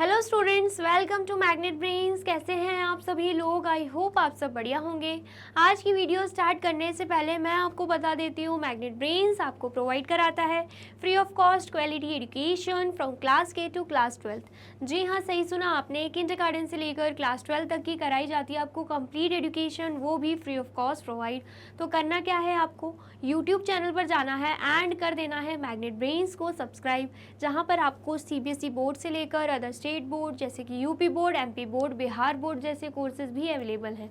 Hello students, welcome to Magnet Brains. कैसे हैं आप सभी लोग? आई होप आप सब बढ़िया होंगे। आज की वीडियो स्टार्ट करने से पहले मैं आपको बता देती हूँ, मैग्नेट ब्रेन्स आपको प्रोवाइड कराता है free of cost quality education from class के टू क्लास 12। जी हाँ, सही सुना आपने। किंडरगार्टन से लेकर क्लास 12 तक की कराई जाती है आपको कंप्लीट एजुकेशन, वो भी फ्री ऑफ कॉस्ट प्रोवाइड। तो करना क्या है, आपको यूट्यूब चैनल पर जाना है एंड कर देना है मैग्नेट ब्रेन्स को सब्सक्राइब, जहाँ पर आपको सीबीएसई बोर्ड से लेकर अदर स्टेट बोर्ड जैसे कि UP board, MP board, Bihar board जैसे कोर्सेज भी अवेलेबल हैं।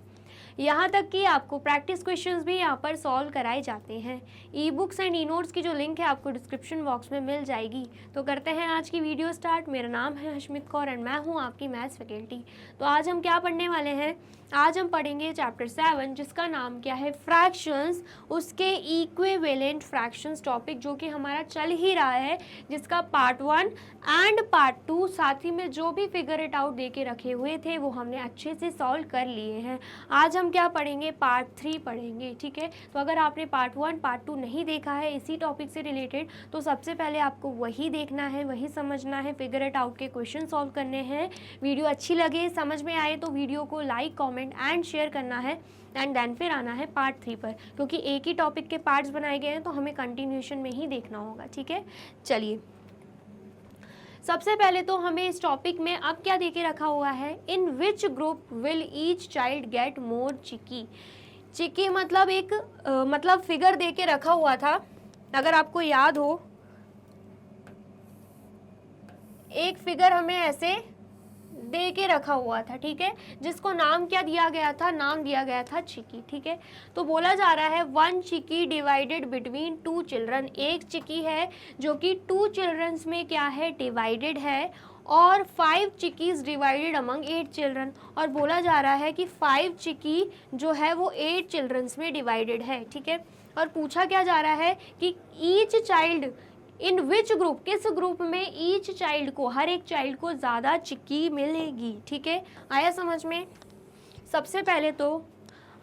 यहाँ तक कि आपको प्रैक्टिस क्वेश्चंस भी यहाँ पर सॉल्व कराए जाते हैं। E books and e notes की जो लिंक है आपको डिस्क्रिप्शन बॉक्स में मिल जाएगी। तो करते हैं आज की वीडियो स्टार्ट। मेरा नाम है हशमित कौर एंड मैं हूँ आपकी मैथ्स फैकल्टी। तो आज हम क्या पढ़ने वाले हैं? आज हम पढ़ेंगे चैप्टर 7, जिसका नाम क्या है, फ्रैक्शंस, उसके इक्विवेलेंट फ्रैक्शंस टॉपिक, जो कि हमारा चल ही रहा है, जिसका पार्ट 1 एंड पार्ट 2 साथ ही में जो भी फिगर इट आउट दे के रखे हुए थे वो हमने अच्छे से सॉल्व कर लिए हैं। आज हम क्या पढ़ेंगे? पार्ट 3 पढ़ेंगे। ठीक है, तो अगर आपने पार्ट 1 पार्ट 2 नहीं देखा है इसी टॉपिक से रिलेटेड, तो सबसे पहले आपको वही देखना है, वही समझना है, फिगर इट आउट के क्वेश्चन सॉल्व करने हैं। वीडियो अच्छी लगे, समझ में आए तो वीडियो को लाइक, कमेंट एंड शेयर करना है एंड देन फिर आना है पार्ट 3 पर, क्योंकि एक ही टॉपिक के पार्ट्स बनाए गए हैं तो हमें कंटिन्यूएशन में ही देखना होगा। ठीक है, चलिए सबसे पहले तो हमें इस टॉपिक में अब क्या देके रखा हुआ है, in which group will each child get more chikki. Chikki मतलब एक मतलब फिगर देके रखा हुआ था, अगर आपको याद हो, एक फिगर हमें ऐसे दे के रखा हुआ था। ठीक है, जिसको नाम क्या दिया गया था? नाम दिया गया था चिकी। ठीक है, तो बोला जा रहा है 1 चिकी डिवाइडेड बिटवीन 2 चिल्ड्रन। एक चिकी है जो कि 2 चिल्ड्रंस में क्या है, डिवाइडेड है, और 5 चिकीज डिवाइडेड अमंग 8 चिल्ड्रन। और बोला जा रहा है कि 5 चिकी जो है वो 8 चिल्ड्रंस में डिवाइडेड है। ठीक है, और पूछा क्या जा रहा है कि each child in which group, किस ग्रुप में ईच चाइल्ड को, हर एक चाइल्ड को ज़्यादा चिक्की मिलेगी। ठीक है, आया समझ में? सबसे पहले तो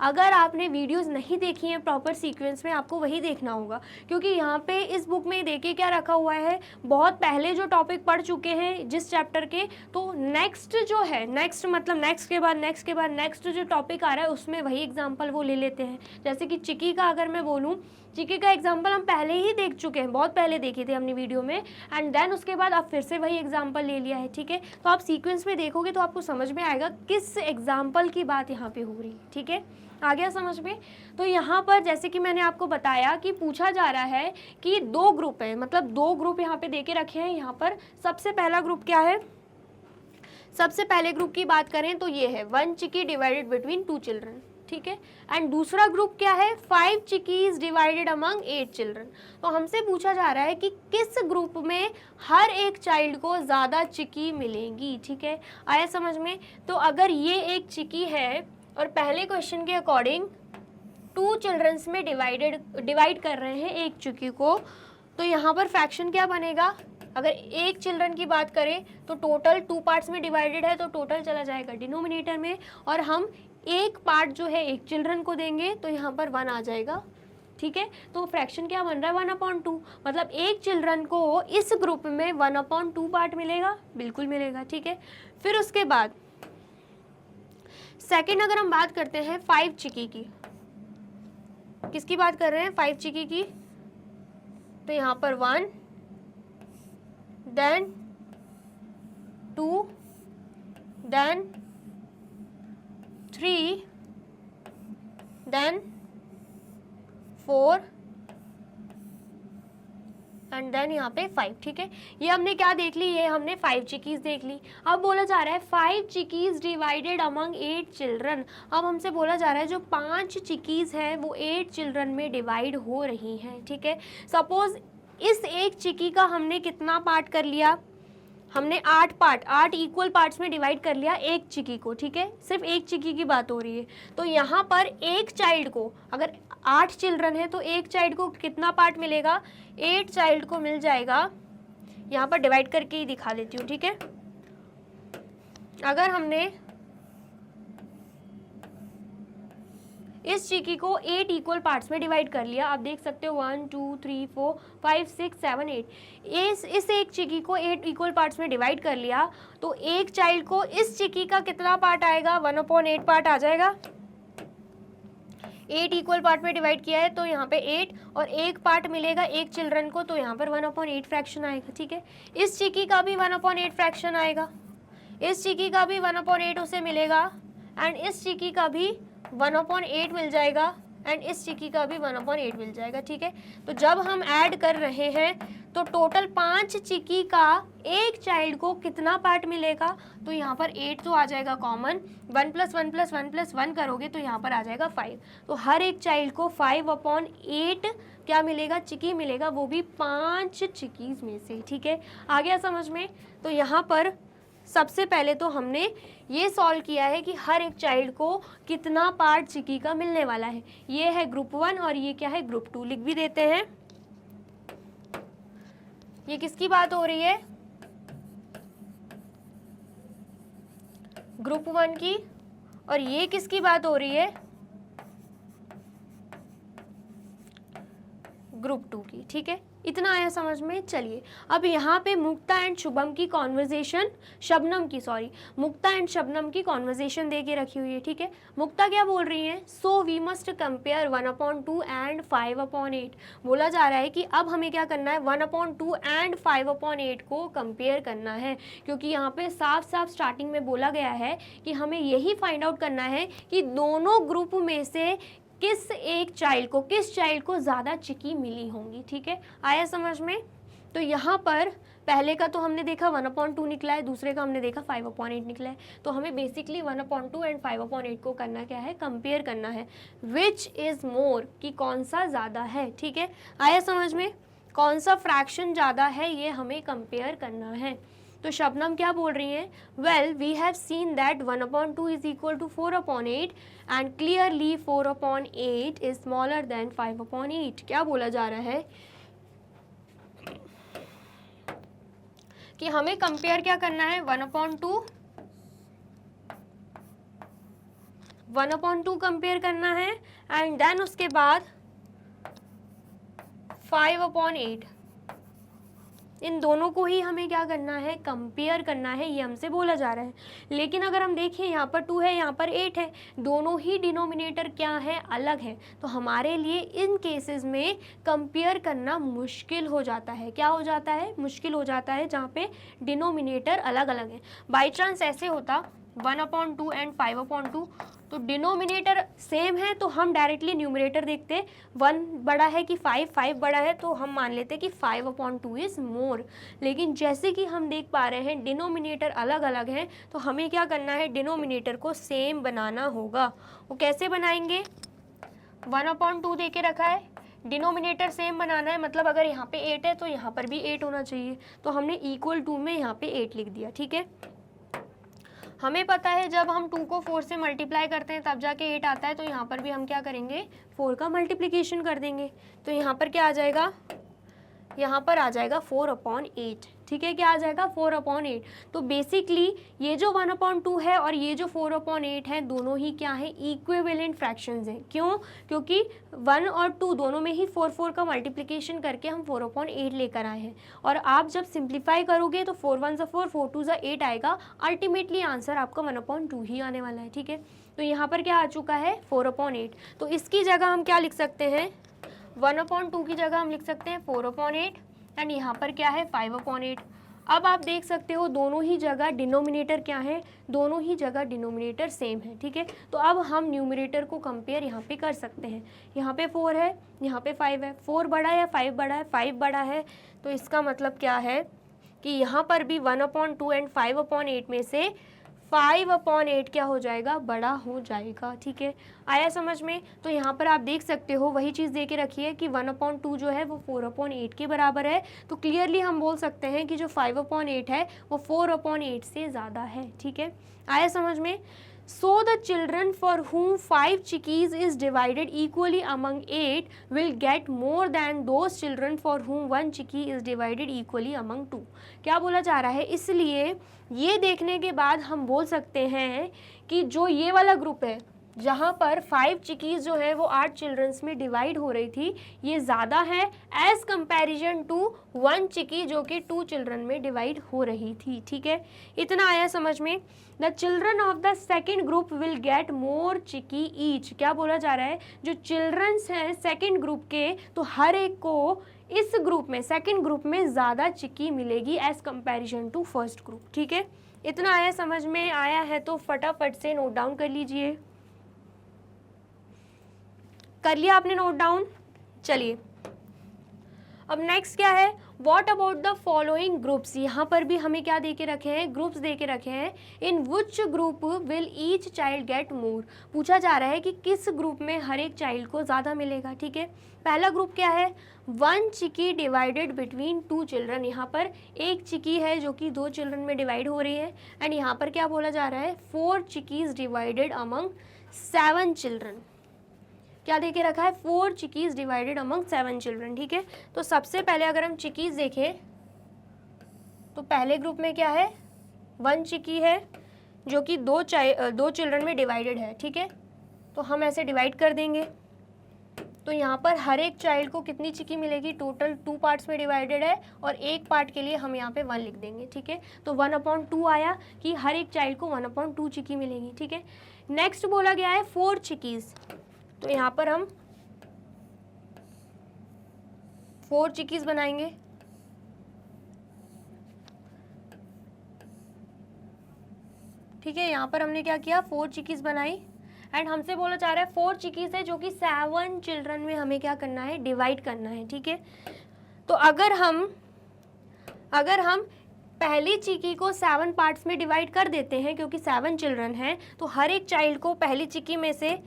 अगर आपने वीडियोस नहीं देखी हैं प्रॉपर सीक्वेंस में, आपको वही देखना होगा, क्योंकि यहाँ पे इस बुक में देखिए क्या रखा हुआ है, बहुत पहले जो टॉपिक पढ़ चुके हैं जिस चैप्टर के, तो नेक्स्ट जो है, नेक्स्ट मतलब नेक्स्ट के बाद नेक्स्ट के बाद नेक्स्ट जो टॉपिक आ रहा है उसमें वही एग्जाम्पल वो ले लेते हैं। जैसे कि चिक्की का अगर मैं बोलूँ, चिक्की का एग्जाम्पल हम पहले ही देख चुके हैं, बहुत पहले देखे थे हमने वीडियो में, एंड देन उसके बाद अब फिर से वही एग्जाम्पल ले लिया है। ठीक है, तो आप सीक्वेंस में देखोगे तो आपको समझ में आएगा किस एग्जाम्पल की बात यहाँ पे हो रही है। ठीक है, आ गया समझ में? तो यहाँ पर जैसे कि मैंने आपको बताया कि पूछा जा रहा है कि 2 ग्रुप है, मतलब 2 ग्रुप यहाँ पे देके रखे हैं। यहाँ पर सबसे पहला ग्रुप क्या है? सबसे पहले ग्रुप की बात करें तो ये है 1 चिकी डिवाइडेड बिटवीन 2 चिल्ड्रन। ठीक है, एंड दूसरा ग्रुप क्या है? 5 चिकीज डिवाइडेड अमंग 8 चिल्ड्रन। तो हमसे पूछा जा रहा है कि किस ग्रुप में हर एक चाइल्ड को ज़्यादा चिकी मिलेंगी। ठीक है, आया समझ में? तो अगर ये एक चिकी है और पहले क्वेश्चन के अकॉर्डिंग 2 चिल्ड्रंस में डिवाइड कर रहे हैं एक चिकी को, तो यहाँ पर फ्रैक्शन क्या बनेगा? अगर एक चिल्ड्रन की बात करें तो टोटल 2 पार्ट्स में डिवाइडेड है, तो टोटल चला जाएगा डिनोमिनेटर में, और हम एक पार्ट जो है एक चिल्ड्रन को देंगे तो यहाँ पर 1 आ जाएगा। ठीक है, तो फ्रैक्शन क्या बन रहा है? 1/2, मतलब एक चिल्ड्रन को इस ग्रुप में 1/2 पार्ट मिलेगा, बिल्कुल मिलेगा। ठीक है, फिर उसके बाद सेकेंड अगर हम बात करते हैं 5 चिकी की, किसकी बात कर रहे हैं? 5 चिकी की, तो यहाँ पर 1, then 2, then 3, then 4 and then यहाँ पे 5। ठीक है, ये हमने क्या देख ली? ये हमने 5 चिकीज देख ली। अब बोला जा रहा है 5 चिकीज डिवाइडेड अमंग 8 चिल्ड्रन। अब हमसे बोला जा रहा है जो 5 चिकीज हैं वो 8 चिल्ड्रन में डिवाइड हो रही हैं। ठीक है, सपोज इस एक चिकी का हमने कितना पार्ट कर लिया? हमने 8 इक्वल पार्ट्स में डिवाइड कर लिया एक चिकी को। ठीक है, सिर्फ एक चिकी की बात हो रही है। तो यहाँ पर एक चाइल्ड को, अगर 8 चिल्ड्रन है तो एक चाइल्ड को कितना पार्ट मिलेगा? 8 चाइल्ड को मिल जाएगा। यहाँ पर डिवाइड करके ही दिखा देती हूँ। ठीक है, अगर हमने इस चिकी को 8 इक्वल पार्ट्स में डिवाइड कर लिया। आप देख सकते हो 1 2 3 4 5 6 7 8, इस एक चिकी को 8 इक्वल पार्ट्स में डिवाइड कर लिया। तो एक चाइल्ड को इस चिकी का कितना पार्ट आएगा, 1/8 पार्ट आ जाएगा। 8 इक्वल पार्ट में डिवाइड किया है तो यहाँ पे 8 और एक पार्ट मिलेगा एक चिल्ड्रन को, तो यहाँ पर 1/8 फ्रैक्शन आएगा। ठीक है, इस चिकी का भी 1/8 फ्रैक्शन आएगा, इस चिकी का भी 1/8 उसे मिलेगा, एंड इस चिकी का भी 1/8 मिल जाएगा, एंड इस चिकी का भी 1/8 मिल जाएगा। ठीक है, तो जब हम ऐड कर रहे हैं तो टोटल 5 चिकी का एक चाइल्ड को कितना पार्ट मिलेगा, तो यहाँ पर 8 तो आ जाएगा कॉमन, 1 + 1 + 1 + 1 करोगे तो यहाँ पर आ जाएगा 5। तो हर एक चाइल्ड को 5/8 क्या मिलेगा, चिकी मिलेगा, वो भी 5 चिकीज़ में से। ठीक है, आ गया समझ में। तो यहाँ पर सबसे पहले तो हमने ये सॉल्व किया है कि हर एक चाइल्ड को कितना पार्ट चिकी का मिलने वाला है। ये है ग्रुप 1 और ये क्या है, ग्रुप 2। लिख भी देते हैं। ये किसकी बात हो रही है, ग्रुप 1 की, और ये किसकी बात हो रही है, ग्रुप 2 की। ठीक है, इतना आया समझ में। चलिए अब यहाँ पे मुक्ता एंड शुभम की कॉन्वर्जेशन, मुक्ता एंड शबनम की कॉन्वर्जेशन दे के रखी हुई है। ठीक है, मुक्ता क्या बोल रही है, so we must compare 1/2 and 5/8। बोला जा रहा है कि अब हमें क्या करना है, 1/2 एंड 5/8 को कंपेयर करना है, क्योंकि यहाँ पे साफ साफ स्टार्टिंग में बोला गया है कि हमें यही फाइंड आउट करना है कि दोनों ग्रुप में से किस चाइल्ड को ज़्यादा चिकी मिली होंगी। ठीक है, आया समझ में। तो यहाँ पर पहले का तो हमने देखा 1/2 निकला है, दूसरे का हमने देखा 5/8 निकला है। तो हमें बेसिकली 1/2 एंड 5/8 को करना क्या है, कंपेयर करना है, विच इज़ मोर, कि कौन सा ज़्यादा है। ठीक है, आया समझ में, कौन सा फ्रैक्शन ज़्यादा है ये हमें कंपेयर करना है। तो शबनम क्या बोल रही हैं, well we have seen that 1/2 is equal to 4/8 and clearly 4/8 is smaller than 5/8। क्या बोला जा रहा है कि हमें कंपेयर क्या करना है, 1/2 कंपेयर करना है, एंड देन उसके बाद 5/8, इन दोनों को ही हमें क्या करना है, कंपेयर करना है, ये हमसे बोला जा रहा है। लेकिन अगर हम देखें यहाँ पर 2 है, यहाँ पर 8 है, दोनों ही डिनोमिनेटर क्या है, अलग है, तो हमारे लिए इन केसेस में कंपेयर करना मुश्किल हो जाता है। क्या हो जाता है, मुश्किल हो जाता है, जहाँ पे डिनोमिनेटर अलग अलग है। बाई चांस ऐसे होता 1/2 एंड 5/2, तो डिनोमिनेटर सेम है तो हम डायरेक्टली न्यूमरेटर देखते, 1 बड़ा है कि 5 बड़ा है, तो हम मान लेते कि 5/2 इज़ मोर। लेकिन जैसे कि हम देख पा रहे हैं डिनोमिनेटर अलग अलग हैं, तो हमें क्या करना है, डिनोमिनेटर को सेम बनाना होगा। वो कैसे बनाएंगे, 1/2 दे के रखा है, डिनोमिनेटर सेम बनाना है, मतलब अगर यहाँ पे 8 है तो यहाँ पर भी 8 होना चाहिए, तो हमने इक्वल टू में यहाँ पे 8 लिख दिया। ठीक है, हमें पता है जब हम 2 को 4 से मल्टीप्लाई करते हैं तब जाके 8 आता है, तो यहाँ पर भी हम क्या करेंगे, 4 का मल्टीप्लिकेशन कर देंगे, तो यहाँ पर क्या आ जाएगा, यहाँ पर आ जाएगा 4/8। ठीक है, क्या आ जाएगा, 4/8। तो बेसिकली ये जो 1/2 है और ये जो 4/8 है, दोनों ही क्या है, इक्विवेलेंट फ्रैक्शंस हैं। क्यों, क्योंकि 1 और 2 दोनों में ही 4 का मल्टीप्लिकेशन करके हम 4/8 लेकर आए हैं, और आप जब सिंप्लीफाई करोगे तो 4 1 4 4 2 8 आएगा, अल्टीमेटली आंसर आपका 1/2 ही आने वाला है। ठीक है, तो यहाँ पर क्या आ चुका है, 4/8। तो इसकी जगह हम क्या लिख सकते हैं, 1/2 की जगह हम लिख सकते हैं 4/8, एंड यहाँ पर क्या है, 5/8। अब आप देख सकते हो दोनों ही जगह डिनोमिनेटर क्या है, दोनों ही जगह डिनोमिनेटर सेम है। ठीक है, तो अब हम न्यूमरेटर को कंपेयर यहाँ पे कर सकते हैं। यहाँ पे 4 है, यहाँ पे 5 है, 4 बड़ा है या 5 बड़ा है, 5 बड़ा है, तो इसका मतलब क्या है कि यहाँ पर भी 1/2 एंड 5/8 में से 5/8 क्या हो जाएगा, बड़ा हो जाएगा। ठीक है, आया समझ में। तो यहाँ पर आप देख सकते हो वही चीज़ दे के रखी है कि 1/2 जो है वो 4/8 के बराबर है, तो क्लियरली हम बोल सकते हैं कि जो 5/8 है वो 4/8 से ज़्यादा है। ठीक है, आया समझ में। So the children for whom 5 chickies is divided equally among 8 will get more than those children for whom 1 chickie is divided equally among 2। क्या बोला जा रहा है, इसलिए ये देखने के बाद हम बोल सकते हैं कि जो ये वाला ग्रुप है जहाँ पर 5 चिकीज़ जो है वो 8 चिल्ड्रंस में डिवाइड हो रही थी, ये ज़्यादा है एज कंपैरिजन टू 1 चिकी जो कि 2 चिल्ड्रन में डिवाइड हो रही थी। ठीक है, इतना आया समझ में। The children of the second group will get more chikki each. क्या बोला जा रहा है, जो चिल्ड्रंस हैं सेकेंड ग्रुप के, तो हर एक को इस ग्रुप में, सेकेंड ग्रुप में ज़्यादा चिकी मिलेगी as comparison to first group. ठीक है, इतना आया समझ में। आया है तो फटाफट से नोट डाउन कर लीजिए। कर लिया आपने नोट डाउन? चलिए अब नेक्स्ट क्या है, what about the following groups. यहाँ पर भी हमें क्या दे के रखे हैं, ग्रुप्स दे के रखे हैं। In which group will each child get more. पूछा जा रहा है कि किस ग्रुप में हर एक चाइल्ड को ज़्यादा मिलेगा। ठीक है, पहला ग्रुप क्या है, 1 चिकी डिवाइडेड बिटवीन 2 चिल्ड्रन। यहाँ पर एक चिकी है जो कि 2 चिल्ड्रन में डिवाइड हो रही है। एंड यहाँ पर क्या बोला जा रहा है, 4 चिकीज़ डिवाइडेड अमंग 7 चिल्ड्रन। क्या देके रखा है, 4 चिकीज़ डिवाइडेड अमंग 7 चिल्ड्रन। ठीक है, तो सबसे पहले अगर हम चिकीज़ देखें तो पहले ग्रुप में क्या है, 1 चिकी है जो कि 2 चिल्ड्रन में डिवाइडेड है। ठीक है, तो हम ऐसे डिवाइड कर देंगे तो यहाँ पर हर एक चाइल्ड को कितनी चिकी मिलेगी, टोटल 2 पार्ट्स में डिवाइडेड है और एक पार्ट के लिए हम यहाँ पे 1 लिख देंगे। ठीक है, तो 1/2 आया कि हर एक चाइल्ड को 1/2 चिकी मिलेगी। ठीक है, नेक्स्ट बोला गया है 4 चिकीज़, तो यहाँ पर हम 4 चिकीज़ बनाएंगे। ठीक है, यहाँ पर हमने क्या किया, 4 चिकीज़ बनाई। एंड हमसे बोला जा रहा है 4 चिकीज़ है जो कि 7 चिल्ड्रन में हमें क्या करना है, डिवाइड करना है। ठीक है, तो अगर हम पहली चिकी को 7 पार्ट्स में डिवाइड कर देते हैं, क्योंकि 7 चिल्ड्रन हैं, तो हर एक चाइल्ड को पहली चिकी में से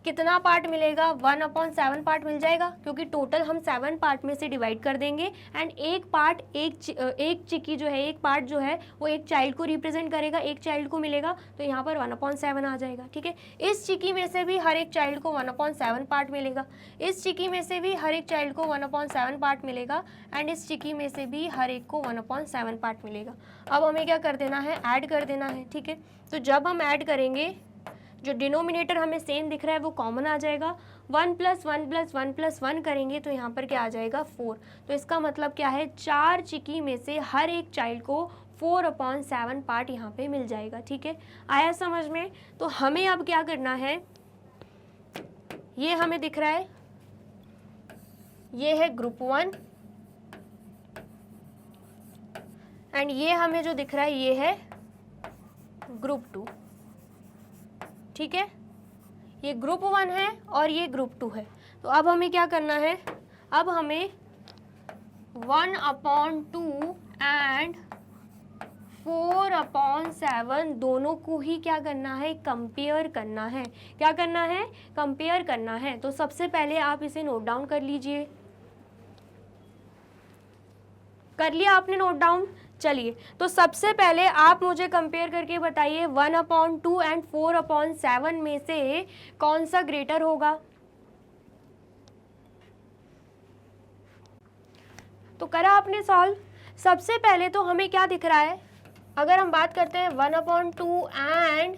कितना पार्ट मिलेगा, 1/7 पार्ट मिल जाएगा, क्योंकि टोटल हम 7 पार्ट में से डिवाइड कर देंगे। एंड एक पार्ट, एक चिकी जो है, एक पार्ट जो है वो एक चाइल्ड को रिप्रेजेंट करेगा, एक चाइल्ड को मिलेगा, तो यहाँ पर 1/7 आ जाएगा। ठीक है, इस चिकी में से भी हर एक चाइल्ड को 1/7 पार्ट मिलेगा, इस चिकी में से भी हर एक चाइल्ड को 1/7 पार्ट मिलेगा, एंड इस चिकी में से भी हर एक को 1/7 पार्ट मिलेगा। अब हमें क्या कर देना है, ऐड कर देना है। ठीक है, तो जब हम ऐड करेंगे, जो डिनोमिनेटर हमें सेम दिख रहा है वो कॉमन आ जाएगा। 1 + 1 + 1 + 1 करेंगे तो यहाँ पर क्या आ जाएगा, 4। तो इसका मतलब क्या है, 4 चिकी में से हर एक चाइल्ड को 4/7 पार्ट यहाँ पे मिल जाएगा। ठीक है, आया समझ में। तो हमें अब क्या करना है, ये हमें दिख रहा है, ये है ग्रुप 1 एंड ये हमें जो दिख रहा है ये है ग्रुप 2। ठीक है, ये ग्रुप 1 है और ये ग्रुप 2 है। तो अब हमें क्या करना है, अब हमें 1/2 एंड 4/7 दोनों को ही क्या करना है, कंपेयर करना है। क्या करना है, कंपेयर करना है। तो सबसे पहले आप इसे नोट डाउन कर लीजिए। कर लिया आपने नोट डाउन? चलिए, तो सबसे पहले आप मुझे कंपेयर करके बताइए 1/2 एंड 4/7 में से कौन सा ग्रेटर होगा। तो करा आपने सॉल्व। सबसे पहले तो हमें क्या दिख रहा है, अगर हम बात करते हैं 1/2 एंड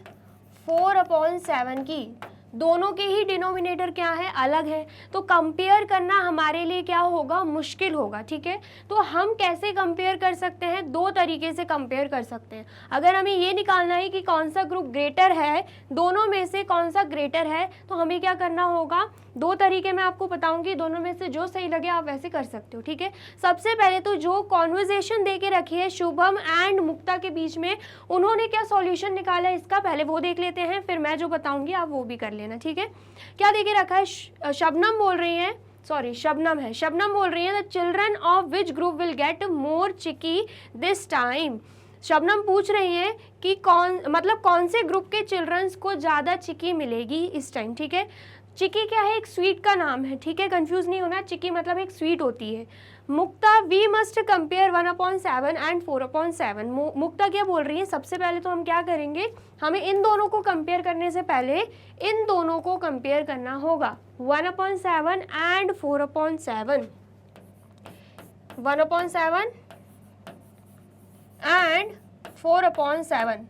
4/7 की, दोनों के ही डिनोमिनेटर क्या है, अलग है, तो कंपेयर करना हमारे लिए क्या होगा, मुश्किल होगा। ठीक है, तो हम कैसे कंपेयर कर सकते हैं, 2 तरीके से कंपेयर कर सकते हैं। अगर हमें ये निकालना है कि कौन सा ग्रुप ग्रेटर है, दोनों में से कौन सा ग्रेटर है, तो हमें क्या करना होगा, 2 तरीके मैं आपको बताऊंगी, दोनों में से जो सही लगे आप वैसे कर सकते हो। ठीक है, सबसे पहले तो जो कॉन्वर्जेशन दे के रखी है शुभम एंड मुक्ता के बीच में, उन्होंने क्या सॉल्यूशन निकाला है इसका, पहले वो देख लेते हैं, फिर मैं जो बताऊंगी आप वो भी कर लेना। ठीक है, क्या देके रखा है, शबनम बोल रही है, सॉरी शबनम है, शबनम बोल रही है the children of which group will get more chikki this time. Shabnam पूछ रही है कि कौन से ग्रुप के चिल्ड्रंस को ज़्यादा चिकी मिलेगी इस टाइम। ठीक है, चिकी क्या है, एक स्वीट का नाम है। ठीक है, कंफ्यूज नहीं होना, चिकी मतलब एक स्वीट होती है। मुक्ता, वी मस्ट कंपेयर 1/7 एंड 4/7। मुक्ता क्या बोल रही है, सबसे पहले तो हम क्या करेंगे, हमें इन दोनों को कंपेयर करने से पहले इन दोनों को कंपेयर करना होगा, 1/7 एंड 4/7, 1/7 एंड 4/7।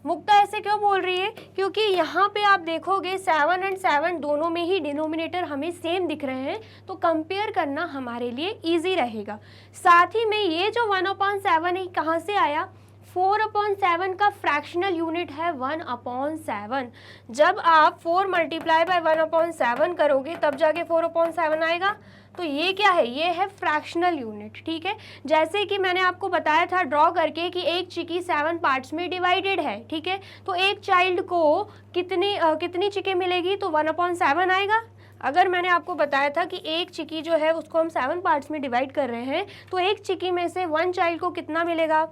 मुक्ता ऐसे क्यों बोल रही है? क्योंकि यहाँ पे आप देखोगे 7 एंड 7 दोनों में ही डिनोमिनेटर हमें सेम दिख रहे हैं, तो कंपेयर करना हमारे लिए इजी रहेगा। साथ ही में ये जो 1/7 है कहाँ से आया? 4/7 का फ्रैक्शनल यूनिट है 1/7। जब आप 4 मल्टीप्लाई बाय 1/7 करोगे तब जाके 4/7 आएगा। तो ये क्या है? ये है फ्रैक्शनल यूनिट, ठीक है। जैसे कि मैंने आपको बताया था ड्रॉ करके कि एक चिकी 7 पार्ट्स में डिवाइडेड है, ठीक है। तो एक चाइल्ड को कितनी चिकी मिलेगी? तो 1/7 आएगा। अगर मैंने आपको बताया था कि एक चिकी जो है उसको हम 7 पार्ट्स में डिवाइड कर रहे हैं, तो एक चिकी में से 1 चाइल्ड को कितना मिलेगा?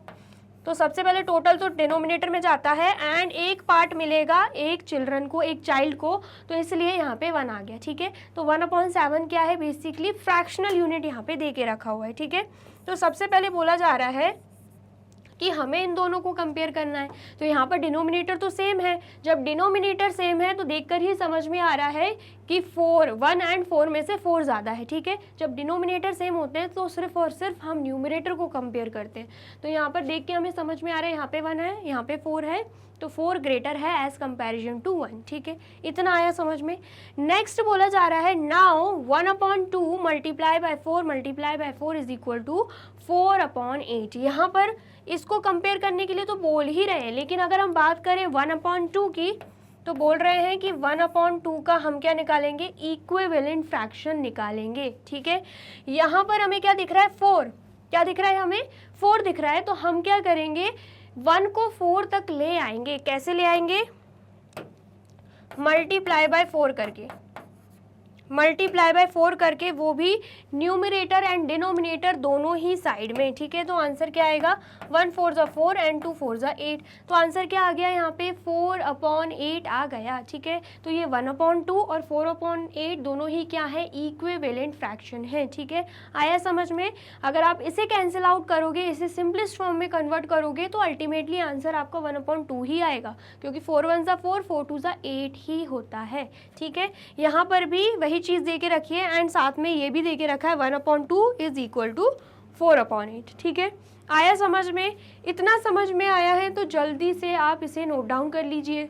तो सबसे पहले टोटल तो डिनोमिनेटर में जाता है एंड एक पार्ट मिलेगा एक चिल्ड्रन को, एक चाइल्ड को, तो इसलिए यहाँ पे 1 आ गया, ठीक है। तो 1/7 क्या है? बेसिकली फ्रैक्शनल यूनिट यहाँ पे दे के रखा हुआ है, ठीक है। तो सबसे पहले बोला जा रहा है कि हमें इन दोनों को कंपेयर करना है। तो यहाँ पर डिनोमिनेटर तो सेम है, जब डिनोमिनेटर सेम है तो देखकर ही समझ में आ रहा है कि 1 एंड 4 में से 4 ज़्यादा है, ठीक है। जब डिनोमिनेटर सेम होते हैं तो सिर्फ और सिर्फ हम न्यूमरेटर को कंपेयर करते हैं। तो यहाँ पर देख के हमें समझ में आ रहा है यहाँ पे 1 है, यहाँ पे 4 है, तो 4 ग्रेटर है एज कंपैरिजन टू 1, ठीक है। इतना आया समझ में। नेक्स्ट बोला जा रहा है now 1/2 multiply by 4 is equal to 4/8। यहाँ पर इसको कंपेयर करने के लिए तो बोल ही रहे हैं, लेकिन अगर हम बात करें 1/2 की तो बोल रहे हैं कि 1/2 का हम क्या निकालेंगे? इक्विवेलेंट फ्रैक्शन निकालेंगे, ठीक है। यहाँ पर हमें क्या दिख रहा है? 4। क्या दिख रहा है? हमें 4 दिख रहा है। तो हम क्या करेंगे? 1 को 4 तक ले आएंगे। कैसे ले आएंगे? मल्टीप्लाई बाय 4 करके, मल्टीप्लाई बाय 4 करके, वो भी न्यूमरेटर एंड डिनोमिनेटर दोनों ही साइड में, ठीक है। तो आंसर क्या आएगा? 1 4 ज़ा 4 एंड 2 4 ज़ा 8। तो आंसर क्या आ गया यहाँ पे? 4/8 आ गया, ठीक है। तो ये 1/2 और 4/8 दोनों ही क्या है? इक्विवेलेंट फ्रैक्शन है, ठीक है। आया समझ में? अगर आप इसे कैंसिल आउट करोगे, इसे सिंपलेस्ट फॉर्म में कन्वर्ट करोगे तो अल्टीमेटली आंसर आपका 1/2 ही आएगा, क्योंकि 4 1 ज़ा 4, 4 2 ज़ा 8 ही होता है, ठीक है। यहाँ पर भी वही चीज दे के रखी है एंड साथ में ये भी दे के रखा है 1/2 इज इक्वल टू 4/8, ठीक है। आया समझ में? इतना समझ में आया है तो जल्दी से आप इसे नोट डाउन कर लीजिए।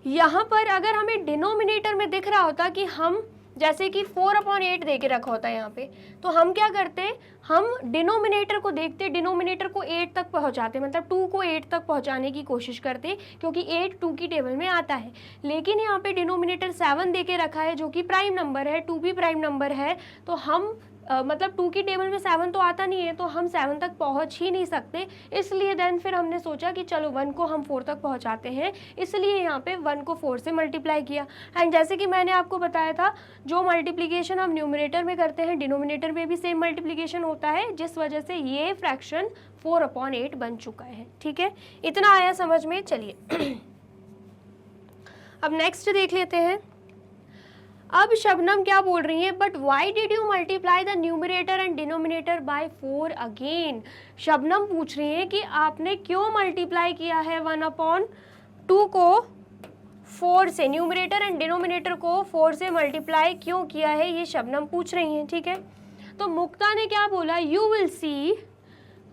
यहाँ पर अगर हमें डिनोमिनेटर में दिख रहा होता कि हम जैसे कि 4/8 दे के रखा होता है यहाँ पे, तो हम क्या करते? हम डिनोमिनेटर को देखते, डिनोमिनेटर को 8 तक पहुँचाते, मतलब 2 को 8 तक पहुँचाने की कोशिश करते, क्योंकि 8 2 की टेबल में आता है। लेकिन यहाँ पे डिनोमिनेटर 7 दे के रखा है जो कि प्राइम नंबर है, 2 भी प्राइम नंबर है, तो हम मतलब 2 की टेबल में 7 तो आता नहीं है, तो हम 7 तक पहुंच ही नहीं सकते। इसलिए देन फिर हमने सोचा कि चलो 1 को हम 4 तक पहुंचाते हैं, इसलिए यहाँ पे 1 को 4 से मल्टीप्लाई किया। एंड जैसे कि मैंने आपको बताया था, जो मल्टीप्लिकेशन हम न्यूमरेटर में करते हैं डिनोमिनेटर में भी सेम मल्टीप्लिकेशन होता है, जिस वजह से ये फ्रैक्शन 4/8 बन चुका है, ठीक है। इतना आया समझ में? चलिए अब नेक्स्ट देख लेते हैं। अब शबनम क्या बोल रही है? But why did you multiply the numerator and denominator by 4 again? Shabnam पूछ रही है कि आपने क्यों मल्टीप्लाई किया है 1/2 को 4 से, न्यूमरेटर एंड डिनोमिनेटर को 4 से मल्टीप्लाई क्यों किया है, ये शबनम पूछ रही हैं, ठीक है। तो मुक्ता ने क्या बोला? You will see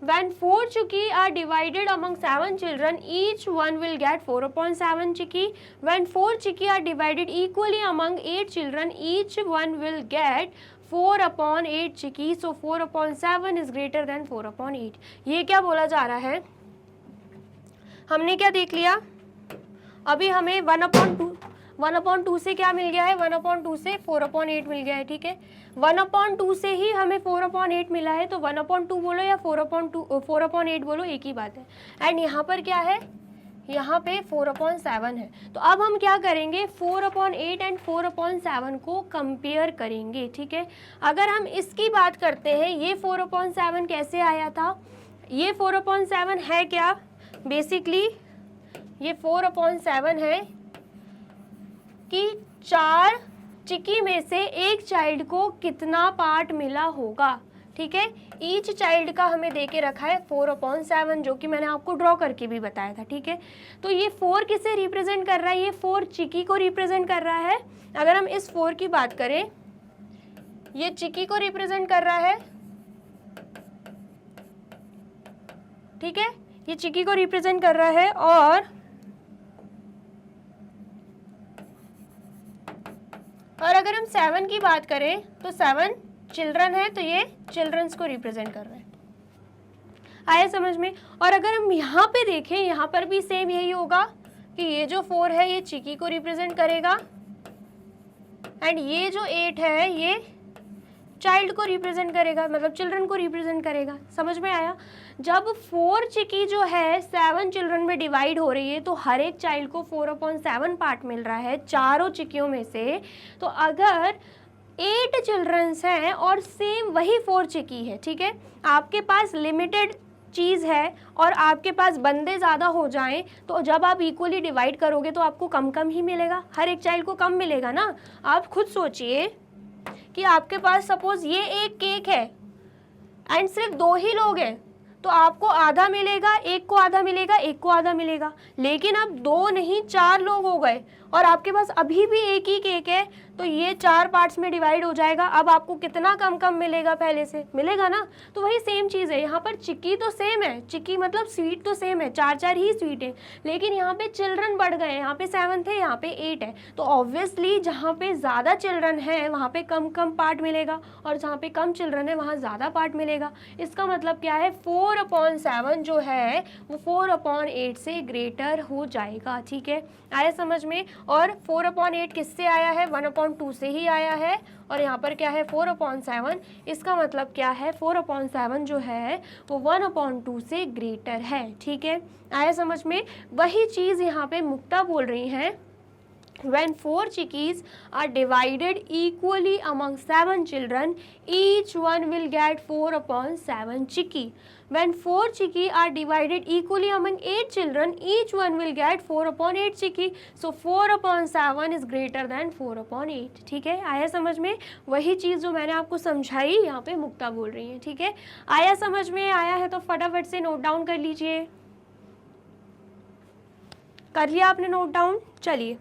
when 4 chiki are divided among 7 children, each one will get 4/7 chiki. When 4 chiki are divided equally among 8 children, each one will get 4/8 chiki. So 4/7 is greater than 4/8. ये क्या बोला जा रहा है? हमने क्या देख लिया? अभी हमें 1/2 से क्या मिल गया है? 1/2 से 4/8 मिल गया है, ठीक है। 1/2 से ही हमें 4/8 मिला है, तो 1/2 बोलो या 4/8 बोलो, एक ही बात है। एंड यहाँ पर क्या है? यहाँ पे 4/7 है। तो अब हम क्या करेंगे? 4/8 एंड 4/7 को कंपेयर करेंगे, ठीक है। अगर हम इसकी बात करते हैं, ये 4/7 कैसे आया था? ये 4/7 है क्या? बेसिकली ये 4/7 है कि 4 चिकी में से एक चाइल्ड को कितना पार्ट मिला होगा, ठीक है। ईच चाइल्ड का हमें दे के रखा है 4/7, जो कि मैंने आपको ड्रॉ करके भी बताया था, ठीक है। तो ये 4 किसे रिप्रेजेंट कर रहा है? ये 4 चिकी को रिप्रेजेंट कर रहा है। अगर हम इस 4 की बात करें, ये चिकी को रिप्रेजेंट कर रहा है, ठीक है। ये चिकी को रिप्रेजेंट कर रहा है। और अगर हम 7 की बात करें तो 7 चिल्ड्रन है, तो ये चिल्ड्रंस को रिप्रेजेंट कर रहा है। आया समझ में? और अगर हम यहाँ पे देखें, यहाँ पर भी सेम यही होगा कि ये जो 4 है ये चिकी को रिप्रेजेंट करेगा एंड ये जो 8 है ये चाइल्ड को रिप्रेजेंट करेगा, मतलब चिल्ड्रन को रिप्रेजेंट करेगा। समझ में आया? जब 4 चिकी जो है 7 चिल्ड्रन में डिवाइड हो रही है तो हर एक चाइल्ड को 4/7 पार्ट मिल रहा है चारों चिकियों में से। तो अगर 8 चिल्ड्रंस हैं और सेम वही 4 चिकी है, ठीक है, आपके पास लिमिटेड चीज़ है और आपके पास बंदे ज़्यादा हो जाएं तो जब आप इक्वली डिवाइड करोगे तो आपको कम कम ही मिलेगा, हर एक चाइल्ड को कम मिलेगा ना। आप खुद सोचिए कि आपके पास सपोज ये एक केक है एंड सिर्फ 2 ही लोग हैं तो आपको आधा मिलेगा, एक को आधा मिलेगा, एक को आधा मिलेगा। लेकिन अब 2 नहीं 4 लोग हो गए और आपके पास अभी भी एक ही केक है तो ये 4 पार्ट्स में डिवाइड हो जाएगा। अब आपको कितना कम कम मिलेगा? पहले से मिलेगा ना। तो वही सेम चीज़ है, यहाँ पर चिक्की तो सेम है, चिक्की मतलब स्वीट तो सेम है, 4 ही स्वीट है, लेकिन यहाँ पे चिल्ड्रन बढ़ गए, यहाँ पे 7 थे, यहाँ पे 8 है। तो ऑब्वियसली जहाँ पे ज़्यादा चिल्ड्रन है वहाँ पे कम कम पार्ट मिलेगा और जहाँ पे कम चिल्ड्रन है वहाँ ज़्यादा पार्ट मिलेगा। इसका मतलब क्या है? 4/7 जो है वो 4/8 से ग्रेटर हो जाएगा। ठीक है, आया समझ में? और 4/8 किससे आया है? 1/2 से ही आया है। और यहाँ पर क्या है? 4/7। इसका मतलब क्या है? 4/7 जो है वो 1/2 से ग्रेटर है। ठीक है, आया समझ में? वही चीज़ यहाँ पे मुक्ता बोल रही हैं, when 4 chickies are divided equally among 7 children, each one will get 4/7 chickie. When 4 chickie are divided equally among 8 children, each one will get 4/8 chickie. So 4/7 is greater than 4/8. ठीक है, आया समझ में? वही चीज़ जो मैंने आपको समझाई यहाँ पे मुक्ता बोल रही है। ठीक है, आया समझ में? आया है तो फटाफट से नोट डाउन कर लीजिए। कर लिया आपने नोट डाउन? चलिए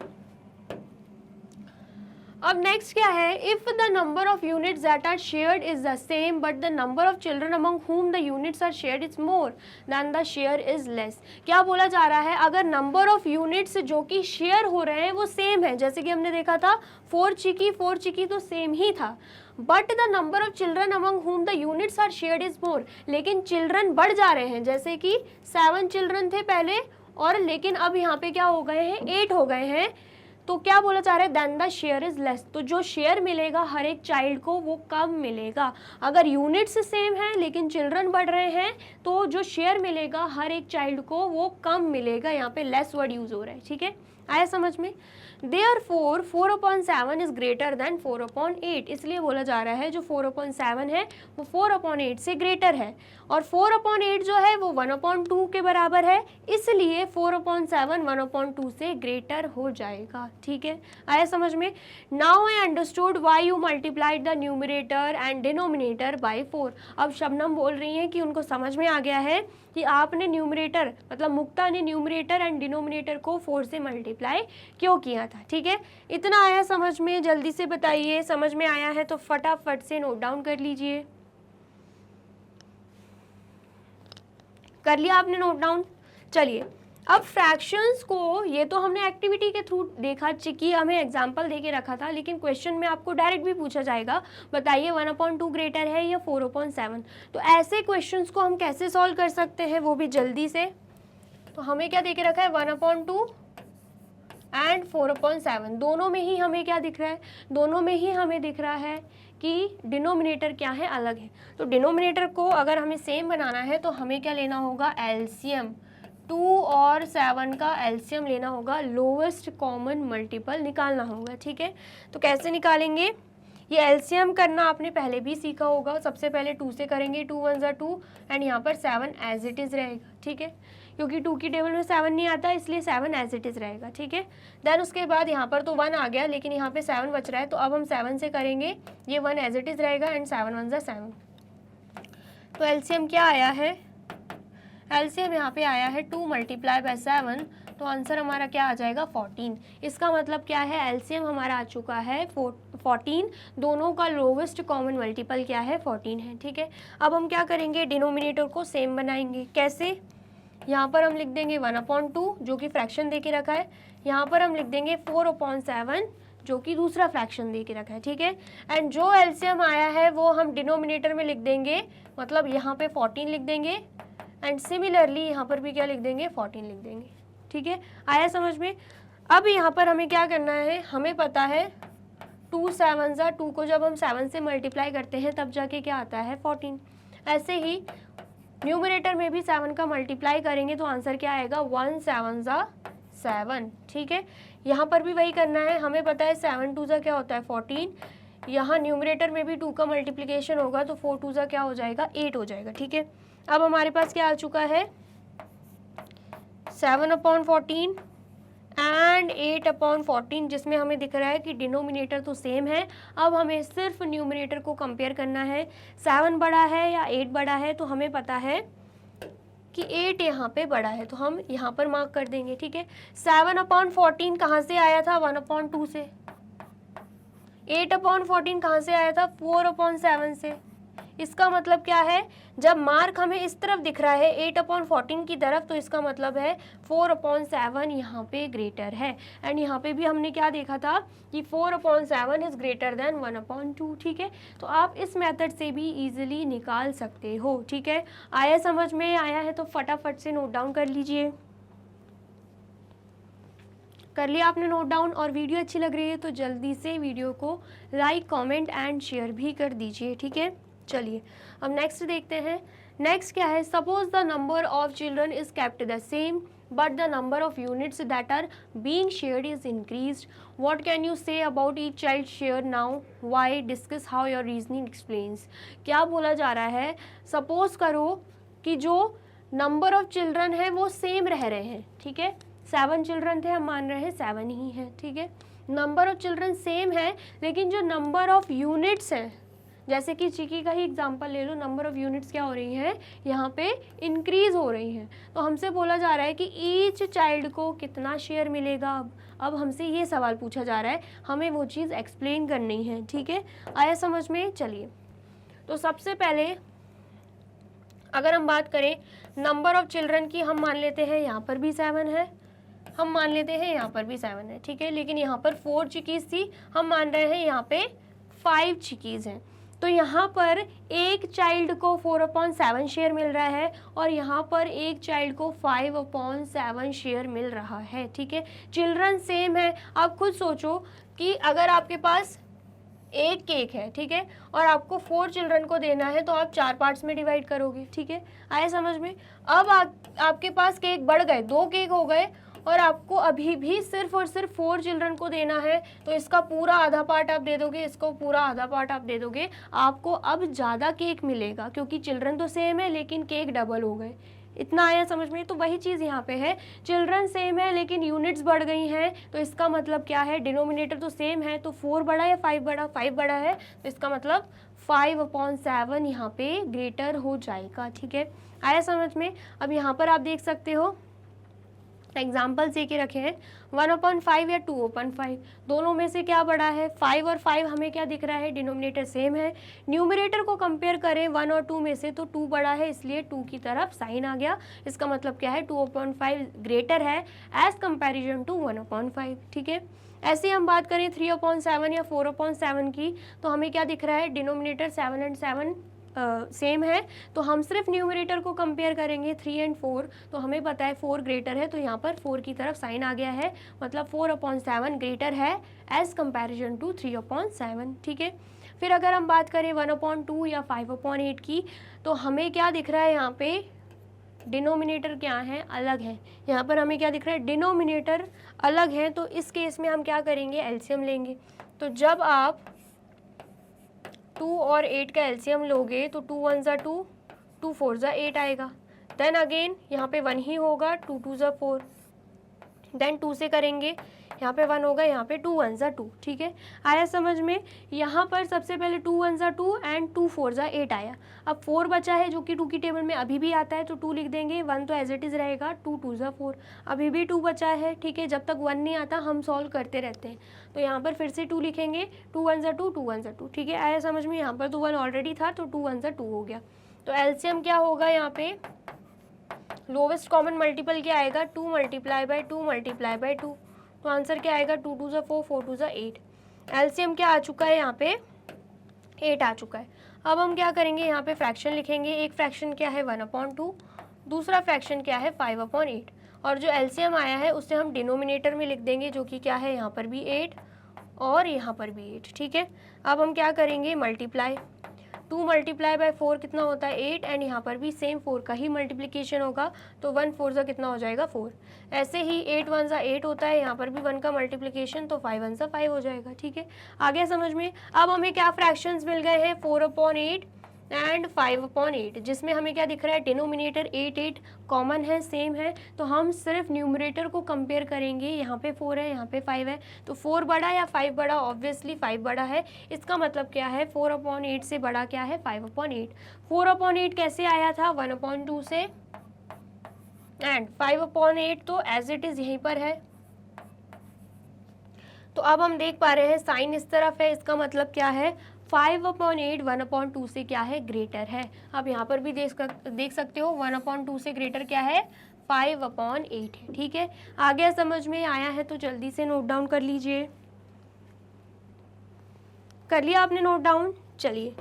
अब नेक्स्ट क्या है? If the number of units that are shared is the same but the number of children among whom the units are shared is more than the share is less. क्या बोला जा रहा है? अगर नंबर ऑफ यूनिट्स जो कि share हो रहे हैं वो सेम है, जैसे कि हमने देखा था 4 चिकी तो सेम ही था, but the number of children among whom the units are shared is more, लेकिन चिल्ड्रन बढ़ जा रहे हैं, जैसे कि 7 चिल्ड्रन थे पहले और लेकिन अब यहाँ पे क्या हो गए हैं? 8 हो गए हैं। तो क्या बोला जा रहा है? Then the share is less. तो जो शेयर मिलेगा हर एक चाइल्ड को वो कम मिलेगा। अगर यूनिट्स सेम है लेकिन चिल्ड्रन बढ़ रहे हैं तो जो शेयर मिलेगा हर एक चाइल्ड को वो कम मिलेगा। यहाँ पे लेस वर्ड यूज हो रहा है। ठीक है, आया समझ में? Therefore 4/7 is greater than 4/8। इसलिए बोला जा रहा है जो 4/7 है वो 4/8 से ग्रेटर है और 4/8 जो है वो 1/2 के बराबर है, इसलिए 4/7 1/2 से ग्रेटर हो जाएगा। ठीक है, आया समझ में? Now I understood why you multiplied the numerator and denominator by 4। अब शबनम बोल रही हैं कि उनको समझ में आ गया है कि आपने न्यूमरेटर मतलब मुक्ता ने न्यूमरेटर एंड डिनोमिनेटर को 4 से मल्टीप्लाई क्यों किया था। ठीक है, इतना आया समझ में? जल्दी से बताइए, समझ में आया है तो फटाफट से नोट डाउन कर लीजिए। कर लिया आपने नोट डाउन? चलिए अब फ्रैक्शंस को, ये तो हमने एक्टिविटी के थ्रू देखा, चिकी हमें एग्जांपल देके रखा था, लेकिन क्वेश्चन में आपको डायरेक्ट भी पूछा जाएगा, बताइए 1/2 ग्रेटर है या 4/7। तो ऐसे क्वेश्चंस को हम कैसे सॉल्व कर सकते हैं वो भी जल्दी से। तो हमें क्या देके रखा है? 1/2 एंड 4/7 दोनों में ही हमें क्या दिख रहा है? दोनों में ही हमें दिख रहा है कि डिनोमिनेटर क्या है? अलग है। तो डिनोमिनेटर को अगर हमें सेम बनाना है तो हमें क्या लेना होगा? एलसीएम। 2 और 7 का एलसीएम लेना होगा, लोवेस्ट कॉमन मल्टीपल निकालना होगा। ठीक है, तो कैसे निकालेंगे? ये एलसीएम करना आपने पहले भी सीखा होगा। सबसे पहले 2 से करेंगे, 2 1 ज़ा 2 एंड यहाँ पर 7 एज इट इज़ रहेगा। ठीक है, क्योंकि 2 की टेबल में 7 नहीं आता इसलिए 7 एज इट इज़ रहेगा। ठीक है, देन उसके बाद यहाँ पर तो 1 आ गया लेकिन यहाँ पे 7 बच रहा है, तो अब हम 7 से करेंगे, ये 1 एज इट इज़ रहेगा एंड 7 1 ज़ा 7। तो एलसीएम क्या आया है? एलसीएम यहाँ पे आया है 2 मल्टीप्लाई बाय 7, तो आंसर हमारा क्या आ जाएगा? 14। इसका मतलब क्या है? एलसीएम हमारा आ चुका है 14। दोनों का लोवेस्ट कॉमन मल्टीपल क्या है? 14 है। ठीक है, अब हम क्या करेंगे? डिनोमिनेटर को सेम बनाएंगे। कैसे? यहाँ पर हम लिख देंगे 1/2 जो कि फ्रैक्शन दे के रखा है, यहाँ पर हम लिख देंगे 4/7 जो कि दूसरा फ्रैक्शन दे के रखा है, ठीक है। एंड जो एलसीएम आया है वो हम डिनोमिनेटर में लिख देंगे, मतलब यहाँ पे 14 लिख देंगे एंड सिमिलरली यहाँ पर भी क्या लिख देंगे, 14 लिख देंगे, ठीक है। आया समझ में। अब यहाँ पर हमें क्या करना है, हमें पता है 2 7 2 को जब हम 7 से मल्टीप्लाई करते हैं तब जाके क्या आता है 14। ऐसे ही न्यूमरेटर में भी 7 का मल्टीप्लाई करेंगे तो आंसर क्या आएगा 1 7 7, ठीक है। यहाँ पर भी वही करना है, हमें पता है 7 2 क्या होता है 14, यहाँ न्यूमरेटर में भी 2 का मल्टीप्लिकेशन होगा तो 4 2 क्या हो जाएगा 8 हो जाएगा, ठीक है। अब हमारे पास क्या आ चुका है 7/14 एंड 8/14, जिसमें हमें दिख रहा है कि डिनोमिनेटर तो सेम है। अब हमें सिर्फ न्यूमरेटर को कंपेयर करना है, 7 बड़ा है या 8 बड़ा है, तो हमें पता है कि 8 यहाँ पे बड़ा है तो हम यहाँ पर मार्क कर देंगे, ठीक है। 7/14 कहाँ से आया था 1/2 से, 8/14 कहाँ से आया था 4/7 से। इसका मतलब क्या है, जब मार्क हमें इस तरफ दिख रहा है 8/14 की तरफ, तो इसका मतलब है 4/7 यहाँ पे ग्रेटर है। एंड यहाँ पे भी हमने क्या देखा था कि 4/7 इज ग्रेटर देन 1/2, ठीक है। तो आप इस मेथड से भी इजीली निकाल सकते हो, ठीक है। आया समझ में, आया है तो फटाफट से नोट डाउन कर लीजिए। कर लिया आपने नोट डाउन, और वीडियो अच्छी लग रही है तो जल्दी से वीडियो को लाइक कमेंट एंड शेयर भी कर दीजिए, ठीक है। चलिए अब नेक्स्ट देखते हैं। नेक्स्ट क्या है, suppose the number of children is kept the same but the number of units that are being shared is increased, what can you say about each child share now, why, discuss how your reasoning explains. क्या बोला जा रहा है, suppose करो कि जो number of children है वो सेम रह रहे हैं, ठीक है। 7 चिल्ड्रन थे, हम मान रहे हैं 7 ही हैं, ठीक है। नंबर ऑफ चिल्ड्रन सेम है, लेकिन जो नंबर ऑफ यूनिट्स हैं, जैसे कि चिकी का ही एग्जांपल ले लो, नंबर ऑफ यूनिट्स क्या हो रही हैं यहाँ पे इंक्रीज हो रही हैं। तो हमसे बोला जा रहा है कि ईच चाइल्ड को कितना शेयर मिलेगा। अब हमसे ये सवाल पूछा जा रहा है, हमें वो चीज़ एक्सप्लेन करनी है, ठीक है। आया समझ में। चलिए तो सबसे पहले अगर हम बात करें नंबर ऑफ चिल्ड्रन की, हम मान लेते हैं यहाँ पर भी 7 है, हम मान लेते हैं यहाँ पर भी 7 है, ठीक है। लेकिन यहाँ पर 4 चिकीज़ थी, हम मान रहे हैं यहाँ पे 5 चिकीज़ हैं। तो यहाँ पर एक चाइल्ड को 4/7 शेयर मिल रहा है और यहाँ पर एक चाइल्ड को 5/7 शेयर मिल रहा है, ठीक है। चिल्ड्रन सेम है। आप खुद सोचो कि अगर आपके पास एक केक है, ठीक है, और आपको 4 चिल्ड्रन को देना है तो आप 4 पार्ट्स में डिवाइड करोगे, ठीक है। आया समझ में। अब आपके पास केक बढ़ गए, 2 केक हो गए, और आपको अभी भी सिर्फ और सिर्फ 4 चिल्ड्रन को देना है, तो इसका पूरा आधा पार्ट आप दे दोगे, इसको पूरा आधा पार्ट आप दे दोगे, आपको अब ज़्यादा केक मिलेगा, क्योंकि चिल्ड्रन तो सेम है लेकिन केक डबल हो गए। इतना आया समझ में। तो वही चीज़ यहाँ पे है, चिल्ड्रन सेम है लेकिन यूनिट्स बढ़ गई हैं, तो इसका मतलब क्या है, डिनोमिनेटर तो सेम है, तो 4 बड़ा या 5 बड़ा, 5 बड़ा है, तो इसका मतलब 5/7 यहाँ पे ग्रेटर हो जाएगा, ठीक है। आया समझ में। अब यहाँ पर आप देख सकते हो एग्जाम्पल्स दे के रखे हैं, 1/5 या 2/5, दोनों में से क्या बड़ा है, 5 और 5 हमें क्या दिख रहा है, डिनोमिनेटर सेम है। न्यूमरेटर को कंपेयर करें 1 और 2 में से, तो 2 बड़ा है इसलिए 2 की तरफ साइन आ गया। इसका मतलब क्या है, 2/5 ग्रेटर है एज कंपेरिजन टू 1/5, ठीक है। ऐसे हम बात करें 3/7 या 4/7 की, तो हमें क्या दिख रहा है, डिनोमिनेटर 7 एंड 7 सेम है, तो हम सिर्फ न्यूमरेटर को कंपेयर करेंगे 3 एंड 4, तो हमें पता है 4 ग्रेटर है, तो यहाँ पर 4 की तरफ साइन आ गया है, मतलब 4/7 ग्रेटर है एज कंपैरिजन टू 3/7, ठीक है। फिर अगर हम बात करें 1/2 या 5/8 की, तो हमें क्या दिख रहा है, यहाँ पे डिनोमिनेटर क्या है, अलग है। यहाँ पर हमें क्या दिख रहा है, डिनोमिनेटर अलग है, तो इस केस में हम क्या करेंगे, एलसीएम लेंगे। तो जब आप 2 और 8 का एलसीएम लोगे तो 2 1 ज़ा 2, 2 4 ज़ा 8 आएगा। देन अगेन यहाँ पे 1 ही होगा, 2 2 ज़ा 4, देन 2 से करेंगे, यहाँ पे 1 होगा, यहाँ पे 2 1 ज़ा 2, ठीक है। आया समझ में। यहाँ पर सबसे पहले 2 1 ज़ा 2 एंड 2 4 ज़ा 8 आया। अब 4 बचा है जो कि 2 की टेबल में अभी भी आता है, तो 2 लिख देंगे, 1 तो एज इट इज़ रहेगा, 2 2 ज़ा 4, अभी भी 2 बचा है, ठीक है। जब तक 1 नहीं आता हम सॉल्व करते रहते हैं, तो यहाँ पर फिर से 2 लिखेंगे, 2 1 ज़ा 2, 2 1 ज़ा 2, ठीक है। आया समझ में। यहाँ पर तो 1 ऑलरेडी था, तो 2 1 ज़ा 2 हो गया। तो एलसीएम क्या होगा यहाँ पे, लोवेस्ट कॉमन मल्टीपल क्या आएगा, 2 मल्टीप्लाई बाय 2 मल्टीप्लाई बाय 2, तो आंसर क्या आएगा, 2 2 4 4 2 8। एलसीएम क्या आ चुका है यहाँ पे, 8 आ चुका है। अब हम क्या करेंगे, यहाँ पे फ्रैक्शन लिखेंगे। एक फ्रैक्शन क्या है 1/2, दूसरा फ्रैक्शन क्या है 5/8, और जो एलसीएम आया है उसे हम डिनोमिनेटर में लिख देंगे, जो कि क्या है यहाँ पर भी 8 और यहाँ पर भी 8, ठीक है। अब हम क्या करेंगे, मल्टीप्लाई, 2 मल्टीप्लाई बाय 4 कितना होता है 8, एंड यहाँ पर भी सेम 4 का ही मल्टीप्लिकेशन होगा, तो 1 4 सा कितना हो जाएगा 4। ऐसे ही 8 1 सा 8 होता है, यहाँ पर भी 1 का मल्टीप्लिकेशन, तो 5 1 सा 5 हो जाएगा, ठीक है। आगे समझ में। अब हमें क्या फ्रैक्शंस मिल गए हैं, 4/8 एंड 5/8, जिसमें हमें क्या दिख रहा है, डिनोमिनेटर 8 8 कॉमन है, सेम है, तो हम सिर्फ न्यूमरेटर को कंपेयर करेंगे। यहाँ पे 4 है, यहाँ पे 5 है, तो 4 बड़ा या 5 बड़ा, ऑब्वियसली 5 बड़ा है। इसका मतलब क्या है, 4/8 से बड़ा क्या है 5/8। 4/8 कैसे आया था, 1/2 से, एंड 5/8 तो एज इट इज यहीं पर है। तो अब हम देख पा रहे हैं साइन इस तरफ है, इसका मतलब क्या है, 5/8 1/2 से क्या है, ग्रेटर है। अब यहाँ पर भी देख सकते हो 1/2 से ग्रेटर क्या है, 5/8 है, ठीक है। आगे समझ में आया है तो जल्दी से नोट डाउन कर लीजिए। कर लिया आपने नोट डाउन, चलिए।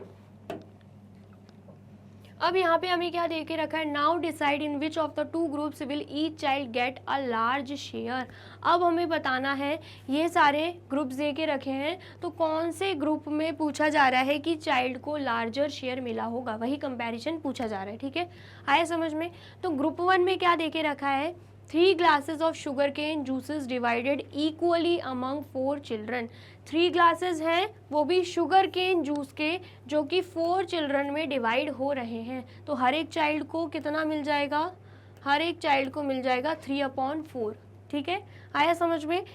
अब यहाँ पे हमें क्या दे के रखा है, now decide in which of the 2 groups will each child get a large share. अब हमें बताना है, ये सारे ग्रुप्स दे के रखे हैं, तो कौन से ग्रुप में पूछा जा रहा है कि चाइल्ड को लार्जर शेयर मिला होगा, वही कंपैरिजन पूछा जा रहा है, ठीक है। आया समझ में। तो ग्रुप 1 में क्या दे के रखा है, 3 glasses of sugar cane juices divided equally among 4 children. 3 glasses हैं, वो भी शुगर केन जूस के, जो कि 4 चिल्ड्रन में डिवाइड हो रहे हैं। तो हर एक चाइल्ड को कितना मिल जाएगा, हर एक चाइल्ड को मिल जाएगा 3/4, ठीक है। आया समझ में।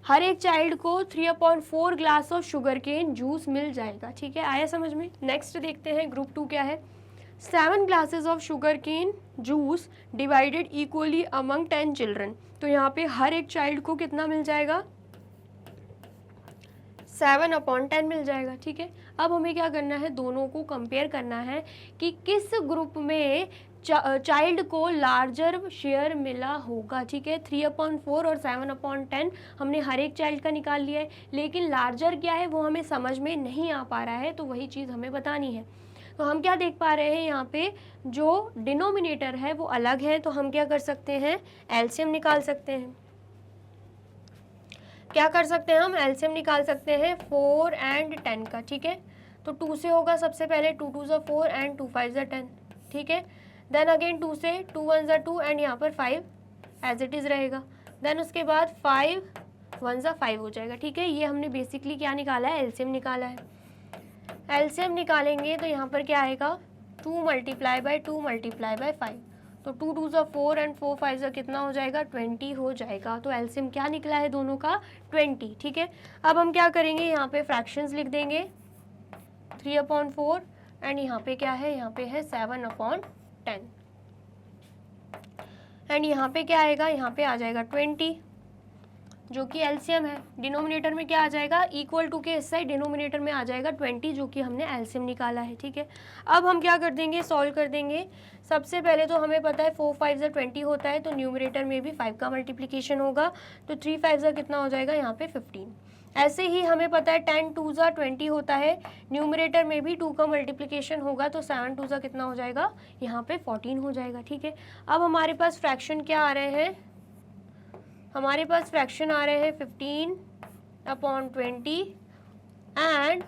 हर एक चाइल्ड को 3/4 glass of sugar cane juice मिल जाएगा, ठीक है। आया समझ में। नेक्स्ट देखते हैं ग्रुप 2 क्या है, 7 glasses of sugar cane juice divided equally among 10 children. तो यहाँ पे हर एक चाइल्ड को कितना मिल जाएगा, 7/10 मिल जाएगा, ठीक है। अब हमें क्या करना है, दोनों को कंपेयर करना है कि किस ग्रुप में चाइल्ड को लार्जर शेयर मिला होगा, ठीक है। 3/4 और 7/10 हमने हर एक चाइल्ड का निकाल लिया है, लेकिन लार्जर क्या है वो हमें समझ में नहीं आ पा रहा है, तो वही चीज़ हमें बतानी है। तो हम क्या देख पा रहे हैं, यहाँ पे जो डिनोमिनेटर है वो अलग है, तो हम क्या कर सकते हैं, एलसीएम निकाल सकते हैं। क्या कर सकते हैं हम, एलसीएम निकाल सकते हैं 4 एंड 10 का, ठीक है। तो 2 से होगा सबसे पहले, 2 2 ज़ा 4 एंड 2 5 ज़ा 10, ठीक है। देन अगेन 2 से, 2 1 ज़ा 2 एंड यहाँ पर 5 एज इट इज़ रहेगा। देन उसके बाद 5 1 ज़ा 5 हो जाएगा, ठीक है। ये हमने बेसिकली क्या निकाला है, एलसीएम निकाला है। एलसीएम निकालेंगे तो यहाँ पर क्या आएगा, 2 मल्टीप्लाई बाय 2 मल्टीप्लाई बाय 5, तो 2 2 ज़ा 4 एंड 4 5 ज़ा कितना हो जाएगा, 20 हो जाएगा। तो एलसीएम क्या निकला है दोनों का, 20, ठीक है। अब हम क्या करेंगे, यहाँ पे फ्रैक्शंस लिख देंगे, 3/4 एंड यहाँ पे क्या है, यहाँ पे है 7/10, एंड यहाँ पे क्या आएगा, यहाँ पे आ जाएगा 20, जो कि एलसीएम है। डिनोमिनेटर में क्या आ जाएगा, इक्वल टू के इस साइड डिनोमिनेटर में आ जाएगा 20, जो कि हमने एलसीएम निकाला है, ठीक है। अब हम क्या कर देंगे, सॉल्व कर देंगे। सबसे पहले तो हमें पता है 4 5 ज़ा 20 होता है, तो न्यूमरेटर में भी 5 का मल्टीप्लिकेशन होगा, तो 3 5 ज़ा कितना हो जाएगा, यहाँ पे 15। ऐसे ही हमें पता है 10 2 ज़ा 20 होता है, न्यूमरेटर में भी 2 का मल्टीप्लिकेशन होगा, तो 7 2 ज़ा कितना हो जाएगा, यहाँ पे 14 हो जाएगा, ठीक है। अब हमारे पास फ्रैक्शन क्या आ रहे हैं, हमारे पास फ्रैक्शन आ रहे हैं 15/20 एंड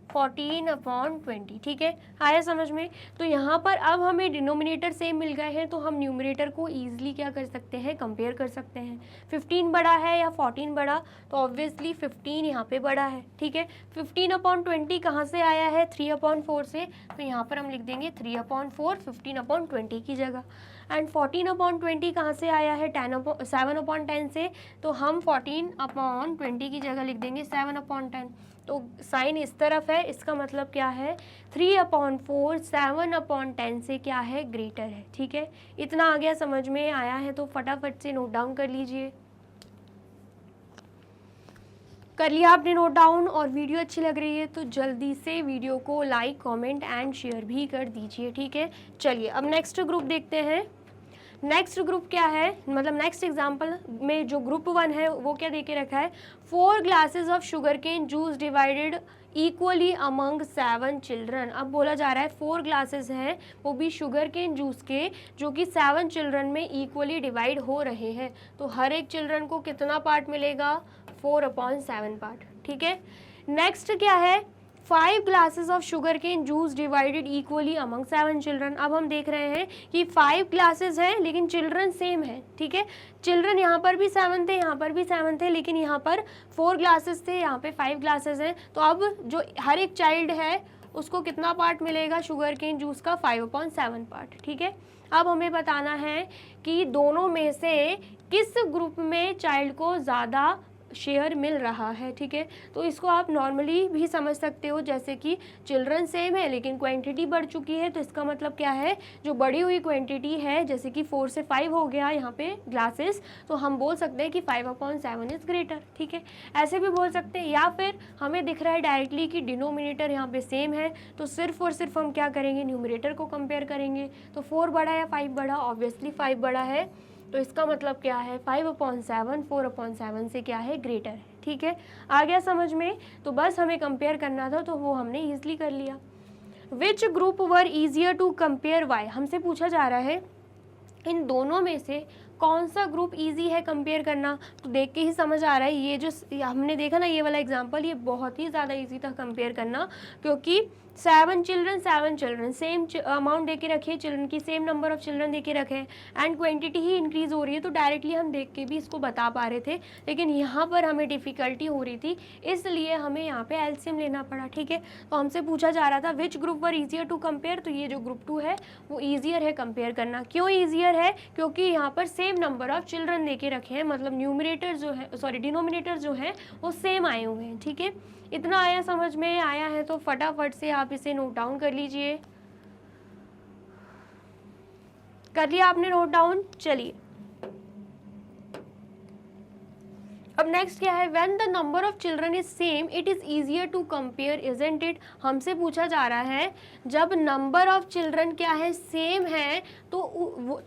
14/20, ठीक है। आया समझ में। तो यहाँ पर अब हमें डिनोमिनेटर सेम मिल गए हैं, तो हम न्यूमरेटर को ईजिली क्या कर सकते हैं, कंपेयर कर सकते हैं। 15 बड़ा है या 14 बड़ा, तो ऑब्वियसली 15 यहाँ पे बड़ा है, ठीक है। 15/20 कहाँ से आया है, 3/4 से, तो यहाँ पर हम लिख देंगे 3/4 15/20 की जगह। एंड 14/20 कहाँ से आया है, 7/10 से, तो हम 14/20 की जगह लिख देंगे 7/10। तो साइन इस तरफ है, इसका मतलब क्या है, 3/4 7/10 से क्या है, ग्रेटर है, ठीक है। इतना आ गया, समझ में आया है तो फटाफट से नोट डाउन कर लीजिए। कर लिया आपने नोट डाउन, और वीडियो अच्छी लग रही है तो जल्दी से वीडियो को लाइक, कमेंट एंड शेयर भी कर दीजिए, ठीक है। चलिए अब नेक्स्ट ग्रुप देखते हैं। नेक्स्ट ग्रुप क्या है, मतलब नेक्स्ट एग्जांपल में जो ग्रुप 1 है वो क्या दे के रखा है, 4 glasses of sugar cane juice divided equally among 7 children. अब बोला जा रहा है 4 ग्लासेस हैं, वो भी शुगर केन जूस के, जो कि 7 चिल्ड्रन में इक्वली डिवाइड हो रहे हैं। तो हर एक चिल्ड्रन को कितना पार्ट मिलेगा, 4/7 पार्ट, ठीक है। नेक्स्ट क्या है, 5 glasses of sugar cane juice divided equally among 7 children. अब हम देख रहे हैं कि 5 ग्लासेस हैं लेकिन चिल्ड्रन सेम है, ठीक है। चिल्ड्रन यहाँ पर भी 7 थे, यहाँ पर भी 7 थे, लेकिन यहाँ पर 4 ग्लासेस थे, यहाँ पे 5 ग्लासेस हैं। तो अब जो हर एक चाइल्ड है उसको कितना पार्ट मिलेगा शुगर केन जूस का, 5/7 पार्ट, ठीक है। अब हमें बताना है कि दोनों में से किस ग्रुप में चाइल्ड को ज़्यादा शेयर मिल रहा है, ठीक है। तो इसको आप नॉर्मली भी समझ सकते हो, जैसे कि चिल्ड्रन सेम है लेकिन क्वांटिटी बढ़ चुकी है, तो इसका मतलब क्या है, जो बढ़ी हुई क्वांटिटी है, जैसे कि 4 से 5 हो गया यहाँ पे ग्लासेस, तो हम बोल सकते हैं कि 5/7 इज़ ग्रेटर, ठीक है। ऐसे भी बोल सकते हैं, या फिर हमें दिख रहा है डायरेक्टली कि डिनोमिनेटर यहाँ पे सेम है, तो सिर्फ और सिर्फ हम क्या करेंगे, न्यूमरेटर को कंपेयर करेंगे। तो 4 बड़ा या 5 बड़ा, ऑब्वियसली 5 बड़ा है, तो इसका मतलब क्या है, 5/7 4/7 से क्या है, ग्रेटर है, ठीक है। आ गया समझ में। तो बस हमें कंपेयर करना था, तो वो हमने ईजिली कर लिया। Which group were easier to compare why, हमसे पूछा जा रहा है इन दोनों में से कौन सा ग्रुप इजी है कंपेयर करना। तो देख के ही समझ आ रहा है, ये जो हमने देखा ना, ये वाला एग्जांपल, ये बहुत ही ज़्यादा इजी था कंपेयर करना, क्योंकि 7 चिल्ड्रन सेम अमाउंट दे के रखे, चिल्ड्रन की same number of children they के रखे, एंड क्वांटिटी ही इंक्रीज हो रही है, तो डायरेक्टली हम देख के भी इसको बता पा रहे थे। लेकिन यहाँ पर हमें डिफ़िकल्टी हो रही थी, इसलिए हमें यहाँ पे एलसीएम लेना पड़ा, ठीक है। तो हमसे पूछा जा रहा था which group were easier to compare, तो ये जो ग्रुप 2 है वो ईजियर है कंपेयर करना। क्यों ईजियर है, क्योंकि यहाँ पर same number of children they के रखे हैं, मतलब न्यूमरेटर जो है, सॉरी डिनोमिनेटर जो है वो सेम आए हुए हैं, ठीक है। इतना आया, समझ में आया है तो फटाफट से आप इसे नोट डाउन कर लीजिए। कर लिया आपने नोट डाउन। चलिए अब नेक्स्ट क्या है, when the number of children is same it is easier to compare isn't it. हमसे पूछा जा रहा है जब नंबर ऑफ चिल्ड्रन क्या है, सेम है, तो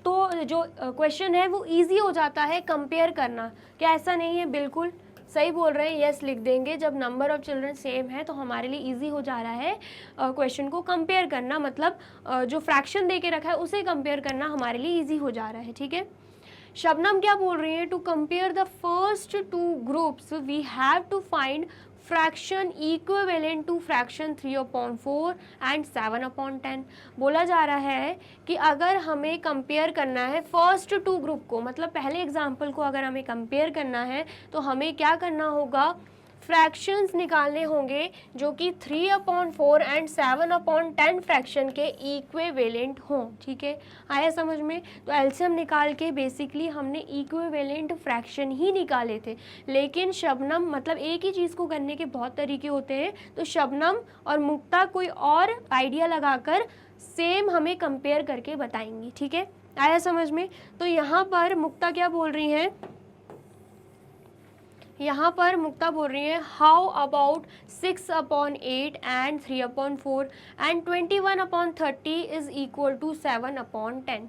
जो क्वेश्चन है वो ईजी हो जाता है कंपेयर करना। क्या ऐसा नहीं है, बिल्कुल सही बोल रहे हैं, यस लिख देंगे। जब नंबर ऑफ चिल्ड्रन सेम है तो हमारे लिए इजी हो जा रहा है क्वेश्चन को कंपेयर करना, मतलब जो फ्रैक्शन दे के रखा है उसे कंपेयर करना हमारे लिए इजी हो जा रहा है, ठीक है। शबनम क्या बोल रही है, to compare the first 2 groups we have to find fraction equivalent to fraction 3/4 and 7/10। बोला जा रहा है कि अगर हमें कंपेयर करना है फर्स्ट 2 ग्रुप को, मतलब पहले एग्जाम्पल को अगर हमें कंपेयर करना है तो हमें क्या करना होगा, फ्रैक्शंस निकालने होंगे जो कि 3/4 एंड 7/10 फ्रैक्शन के इक्विवेलेंट हों, ठीक है। आया समझ में। तो एलसीएम निकाल के बेसिकली हमने इक्विवेलेंट फ्रैक्शन ही निकाले थे, लेकिन शबनम, मतलब एक ही चीज़ को करने के बहुत तरीके होते हैं, तो शबनम और मुक्ता कोई और आइडिया लगाकर सेम हमें कंपेयर करके बताएंगी, ठीक है। आया समझ में। तो यहाँ पर मुक्ता क्या बोल रही हैं, यहाँ पर मुक्ता बोल रही है how about 6/8 and 3/4 and 21/30 is equal to 7/10।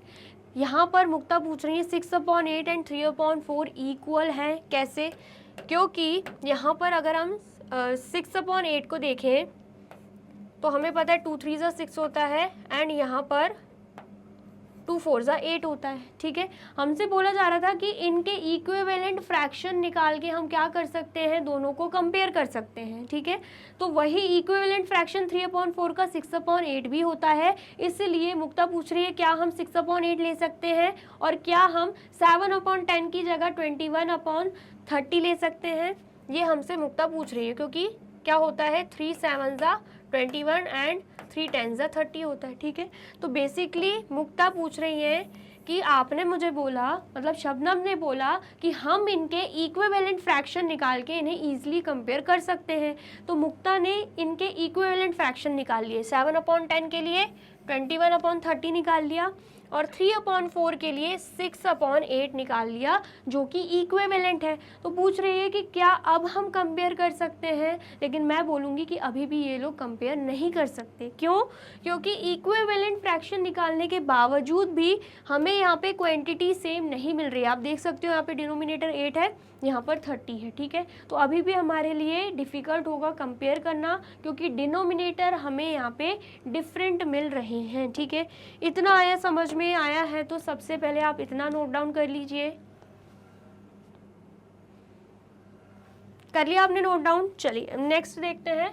यहाँ पर मुक्ता पूछ रही है 6/8 एंड 3/4 इक्वल हैं कैसे, क्योंकि यहाँ पर अगर हम 6/8 को देखें तो हमें पता है 2 3 6 होता है, एंड यहाँ पर 2 4 8 होता है, ठीक है। हमसे बोला जा रहा था कि इनके इक्विवेलेंट फ्रैक्शन निकाल के हम क्या कर सकते हैं, दोनों को कंपेयर कर सकते हैं, ठीक है। तो वही इक्विवेलेंट फ्रैक्शन 3/4 का 6/8 भी होता है, इसलिए मुक्ता पूछ रही है क्या हम 6/8 ले सकते हैं और क्या हम 7/10 की जगह 21/30 ले सकते हैं। ये हमसे मुक्ता पूछ रही है, क्योंकि क्या होता है 3 7 21 एंड 3 10 30 होता है, ठीक है। तो बेसिकली मुक्ता पूछ रही है कि आपने मुझे बोला, मतलब शबनम ने बोला कि हम इनके इक्विवेलेंट फ्रैक्शन निकाल के इन्हें ईजिली कंपेयर कर सकते हैं। तो मुक्ता ने इनके इक्विवेलेंट फ्रैक्शन निकाल लिए, 7/10 के लिए 21/30 निकाल लिया, और 3/4 के लिए 6/8 निकाल लिया जो कि इक्विवेलेंट है। तो पूछ रही है कि क्या अब हम कंपेयर कर सकते हैं, लेकिन मैं बोलूँगी कि अभी भी ये लोग कंपेयर नहीं कर सकते। क्यों? क्योंकि इक्विवेलेंट फ्रैक्शन निकालने के बावजूद भी हमें यहाँ पे क्वांटिटी सेम नहीं मिल रही है। आप देख सकते हो यहाँ पे डिनोमिनेटर 8 है, यहाँ पर 30 है, ठीक है। तो अभी भी हमारे लिए डिफ़िकल्ट होगा कंपेयर करना, क्योंकि डिनोमिनेटर हमें यहाँ पे डिफरेंट मिल रहे हैं, ठीक है। इतना आया, समझ में आया है? तो सबसे पहले आप इतना नोट डाउन कर लीजिए। कर लिया आपने नोट डाउन? चलिए नेक्स्ट देखते हैं।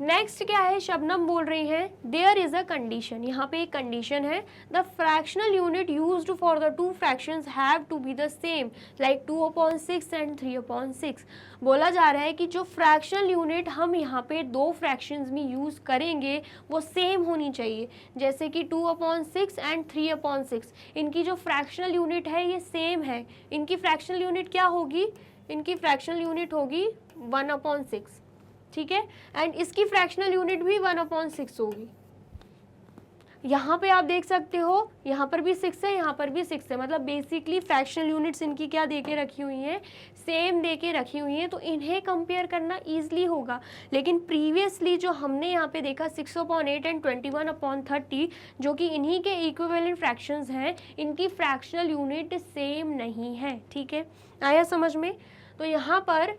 नेक्स्ट क्या है, शबनम बोल रही हैं देयर इज अ कंडीशन। यहाँ पे एक कंडीशन है, the fractional unit used for the two fractions have to be the same like 2/6 and 3/6। बोला जा रहा है कि जो फ्रैक्शनल यूनिट हम यहाँ पे दो फ्रैक्शंस में यूज़ करेंगे वो सेम होनी चाहिए, जैसे कि 2/6 एंड 3/6। इनकी जो फ्रैक्शनल यूनिट है ये सेम है। इनकी फ्रैक्शनल यूनिट क्या होगी? इनकी फ्रैक्शनल यूनिट होगी 1/6, ठीक है। एंड इसकी फ्रैक्शनल यूनिट भी 1/6 होगी। यहाँ पे आप देख सकते हो, यहाँ पर भी 6 है, यहाँ पर भी 6 है, मतलब बेसिकली फ्रैक्शनल यूनिट्स इनकी क्या दे के रखी हुई हैं? सेम दे के रखी हुई हैं। तो इन्हें कंपेयर करना ईजिली होगा। लेकिन प्रीवियसली जो हमने यहाँ पे देखा 6/8 एंड 21/30, जो कि इन्हीं के इक्विवेलेंट फ्रैक्शंस हैं, इनकी फ्रैक्शनल यूनिट सेम नहीं है, ठीक है। आया समझ में? तो यहाँ पर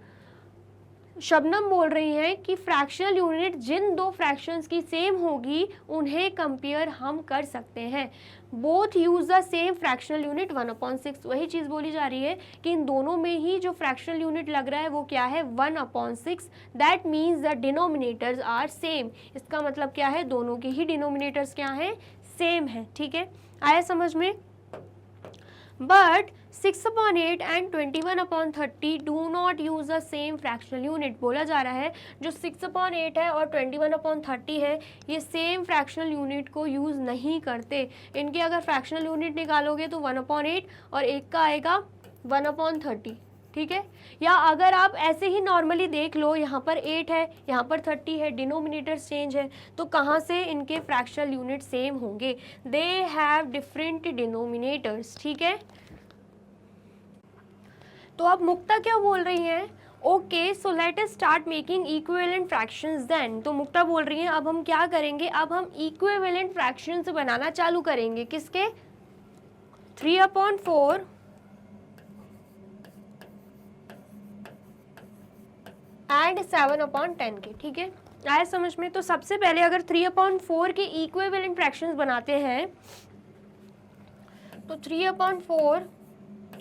शबनम बोल रही हैं कि फ्रैक्शनल यूनिट जिन दो फ्रैक्शंस की सेम होगी उन्हें कंपेयर हम कर सकते हैं। Both use the same fractional unit 1/6। वही चीज़ बोली जा रही है कि इन दोनों में ही जो फ्रैक्शनल यूनिट लग रहा है वो क्या है? 1/6। That means the denominators are same. इसका मतलब क्या है? दोनों के ही डिनोमिनेटर्स क्या हैं? सेम है, ठीक है। आया समझ में? But 6/8 and 21/30 do not use the same fractional unit. बोला जा रहा है जो 6/8 है और 21/30 है ये सेम फ्रैक्शनल यूनिट को यूज़ नहीं करते। इनके अगर फ्रैक्शनल यूनिट निकालोगे तो 1/8 और एक का आएगा 1/30, ठीक है। या अगर आप ऐसे ही नॉर्मली देख लो, यहाँ पर 8 है, यहाँ पर 30 है, डिनोमिनेटर चेंज है, तो कहाँ से इनके फ्रैक्शनल यूनिट सेम होंगे? दे हैव डिफरेंट डिनोमिनेटर्स, ठीक है। तो अब मुक्ता क्या बोल रही हैं? Okay so let us start making equivalent fractions then. तो मुक्ता बोल रही हैं अब हम क्या करेंगे? अब हम इक्विवेलेंट फ्रैक्शंस बनाना चालू करेंगे। किसके? 3/4 एंड 7/10 के, ठीक है। आया समझ में? तो सबसे पहले अगर 3/4 के इक्विवेलेंट फ्रैक्शंस बनाते हैं तो 3/4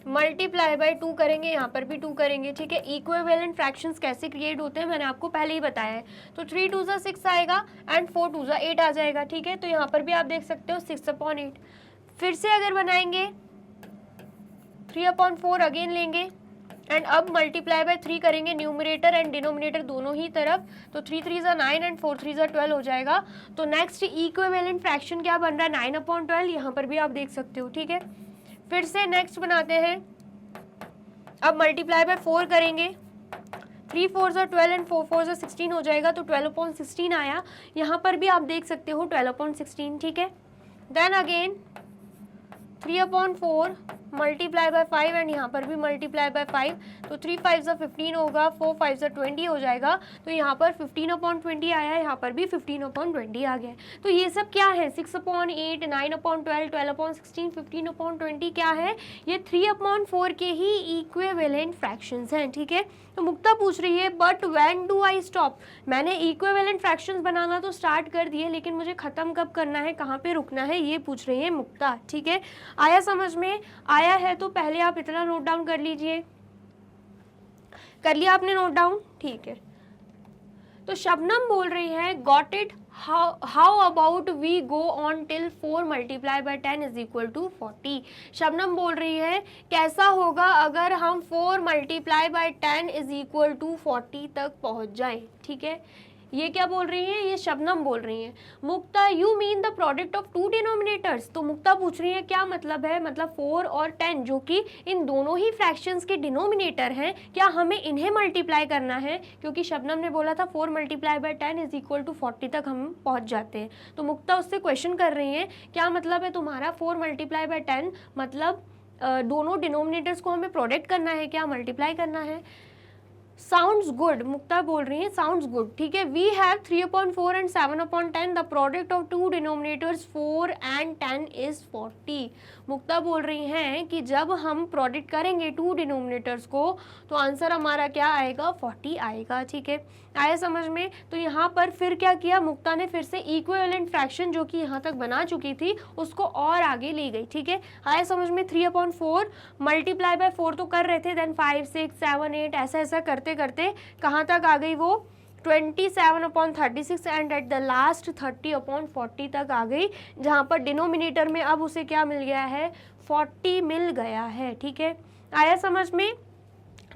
मल्टीप्लाई बाय 2 करेंगे, यहाँ पर भी 2 करेंगे, ठीक है। इक्विवेलेंट फ्रैक्शंस कैसे क्रिएट होते हैं मैंने आपको पहले ही बताया है। तो 3 2 6 आएगा एंड 4 2 8 आ जाएगा, ठीक है। तो यहाँ पर भी आप देख सकते हो 6/8। फिर से अगर बनाएंगे 3/4 अगेन लेंगे एंड अब मल्टीप्लाई बाय 3 करेंगे, न्यूमरेटर एंड डिनोमिनेटर दोनों ही तरफ। तो 3 3 9 एंड 4 3 12 हो जाएगा। तो नेक्स्ट इक्विवेलेंट फ्रैक्शन क्या बन रहा है? 9/12। यहाँ पर भी आप देख सकते हो, ठीक है। फिर से नेक्स्ट बनाते हैं, अब मल्टीप्लाई बाय 4 करेंगे, 3 4 12 एंड 4 4 16 हो जाएगा। तो 12/16 आया। यहाँ पर भी आप देख सकते हो 12/16, ठीक है। Then again 3/4 multiply by 5 and यहाँ पर भी मल्टीप्लाई बाय 5। तो 3 5 15 होगा, 4 5 20 हो जाएगा। तो यहाँ पर 15/20 आया, यहाँ पर भी 15/20 आ गया। तो ये सब क्या है? 6/8, 9/12, 12/16, 15/20 क्या है? ये 3/4 के ही इक्विवेलेंट फ्रैक्शंस हैं, ठीक है। तो मुक्ता पूछ रही है but when do I stop? मैंने इक्विवेलेंट फ्रैक्शंस बनाना तो स्टार्ट कर दिए, लेकिन मुझे ख़त्म कब करना है, कहाँ पे रुकना है, ये पूछ रही है मुक्ता, ठीक है। आया समझ में? आया है तो पहले आप इतना नोट डाउन कर लीजिए। कर लिया आपने नोट डाउन? ठीक है। तो शबनम बोल रही है got it, how about we go on till 4 multiply by 10 is equal to 40। Shabnam बोल रही है कैसा होगा अगर हम 4 multiply by 10 is equal to 40 तक पहुंच जाए, ठीक है। ये क्या बोल रही हैं, ये शबनम बोल रही हैं। Mukta you mean the product of two denominators, तो मुक्ता पूछ रही है क्या मतलब है, मतलब 4 और 10 जो कि इन दोनों ही फ्रैक्शंस के डिनोमिनेटर हैं, क्या हमें इन्हें मल्टीप्लाई करना है, क्योंकि शबनम ने बोला था 4 multiply by 10 is equal to 40 तक हम पहुंच जाते हैं। तो मुक्ता उससे क्वेश्चन कर रही है क्या मतलब है तुम्हारा 4 मल्टीप्लाई बाय 10, मतलब दोनों डिनोमिनेटर्स को हमें प्रोडक्ट करना है, क्या मल्टीप्लाई करना है। साउंड्स गुड, मुक्ता बोल रही है साउंड्स गुड, ठीक है। We have 3/4 and 7/10, the product of two denominators 4 and 10 is 40। Mukta बोल रही हैं कि जब हम प्रोडक्ट करेंगे टू डिनोमिनेटर्स को तो आंसर हमारा क्या आएगा, 40 आएगा, ठीक है। आया समझ में। तो यहाँ पर फिर क्या किया मुक्ता ने, फिर से इक्विवेलेंट फ्रैक्शन जो कि यहाँ तक बना चुकी थी उसको और आगे ले गई, ठीक है। आया समझ में। 3/4 मल्टीप्लाई बाय 4 तो कर रहे थे, देन 5, 6, 7, 8 ऐसा ऐसा करते करते कहाँ तक आ गई वो 27/36 एंड एट द लास्ट 30/40 तक आ गई, जहाँ पर डिनोमिनेटर में अब उसे क्या मिल गया है, 40 मिल गया है, ठीक है। आया समझ में।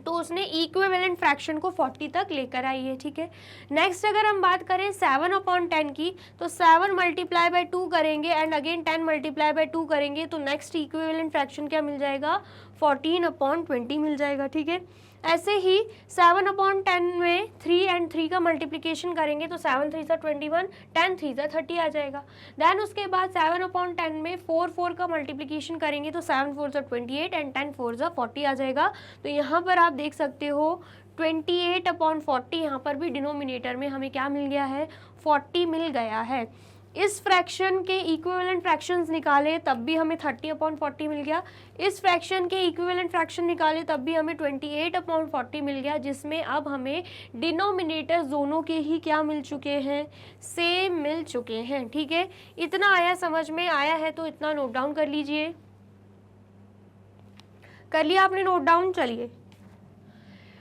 तो उसने इक्विवेलेंट फ्रैक्शन को 40 तक लेकर आई है, ठीक है। नेक्स्ट अगर हम बात करें 7/10 की, तो 7 मल्टीप्लाई बाय 2 करेंगे एंड अगेन 10 मल्टीप्लाई बाय 2 करेंगे, तो नेक्स्ट इक्विवेलेंट फ्रैक्शन क्या मिल जाएगा, 14/20 मिल जाएगा, ठीक है। ऐसे ही 7/10 में 3 एंड 3 का मल्टीप्लिकेशन करेंगे तो 7 3 21, 10 3 30 आ जाएगा। देन उसके बाद 7/10 में 4 का मल्टीप्लिकेशन करेंगे तो 7 4 28 एंड 10 4 40 आ जाएगा। तो यहाँ पर आप देख सकते हो 28/40, यहाँ पर भी डिनोमिनेटर में हमें क्या मिल गया है, 40 मिल गया है। इस फ्रैक्शन के इक्विवेलेंट फ्रैक्शंस निकाले तब भी हमें 30/40 मिल गया। इस फ्रैक्शन के इक्विवेलेंट फ्रैक्शन निकाले तब भी हमें 28/40 मिल गया, जिसमें अब हमें डिनोमिनेटर दोनों के ही क्या मिल चुके हैं, सेम मिल चुके हैं, ठीक है। इतना आया समझ में, आया है तो इतना नोट डाउन कर लीजिए। कर लिया आपने नोट डाउन, चलिए।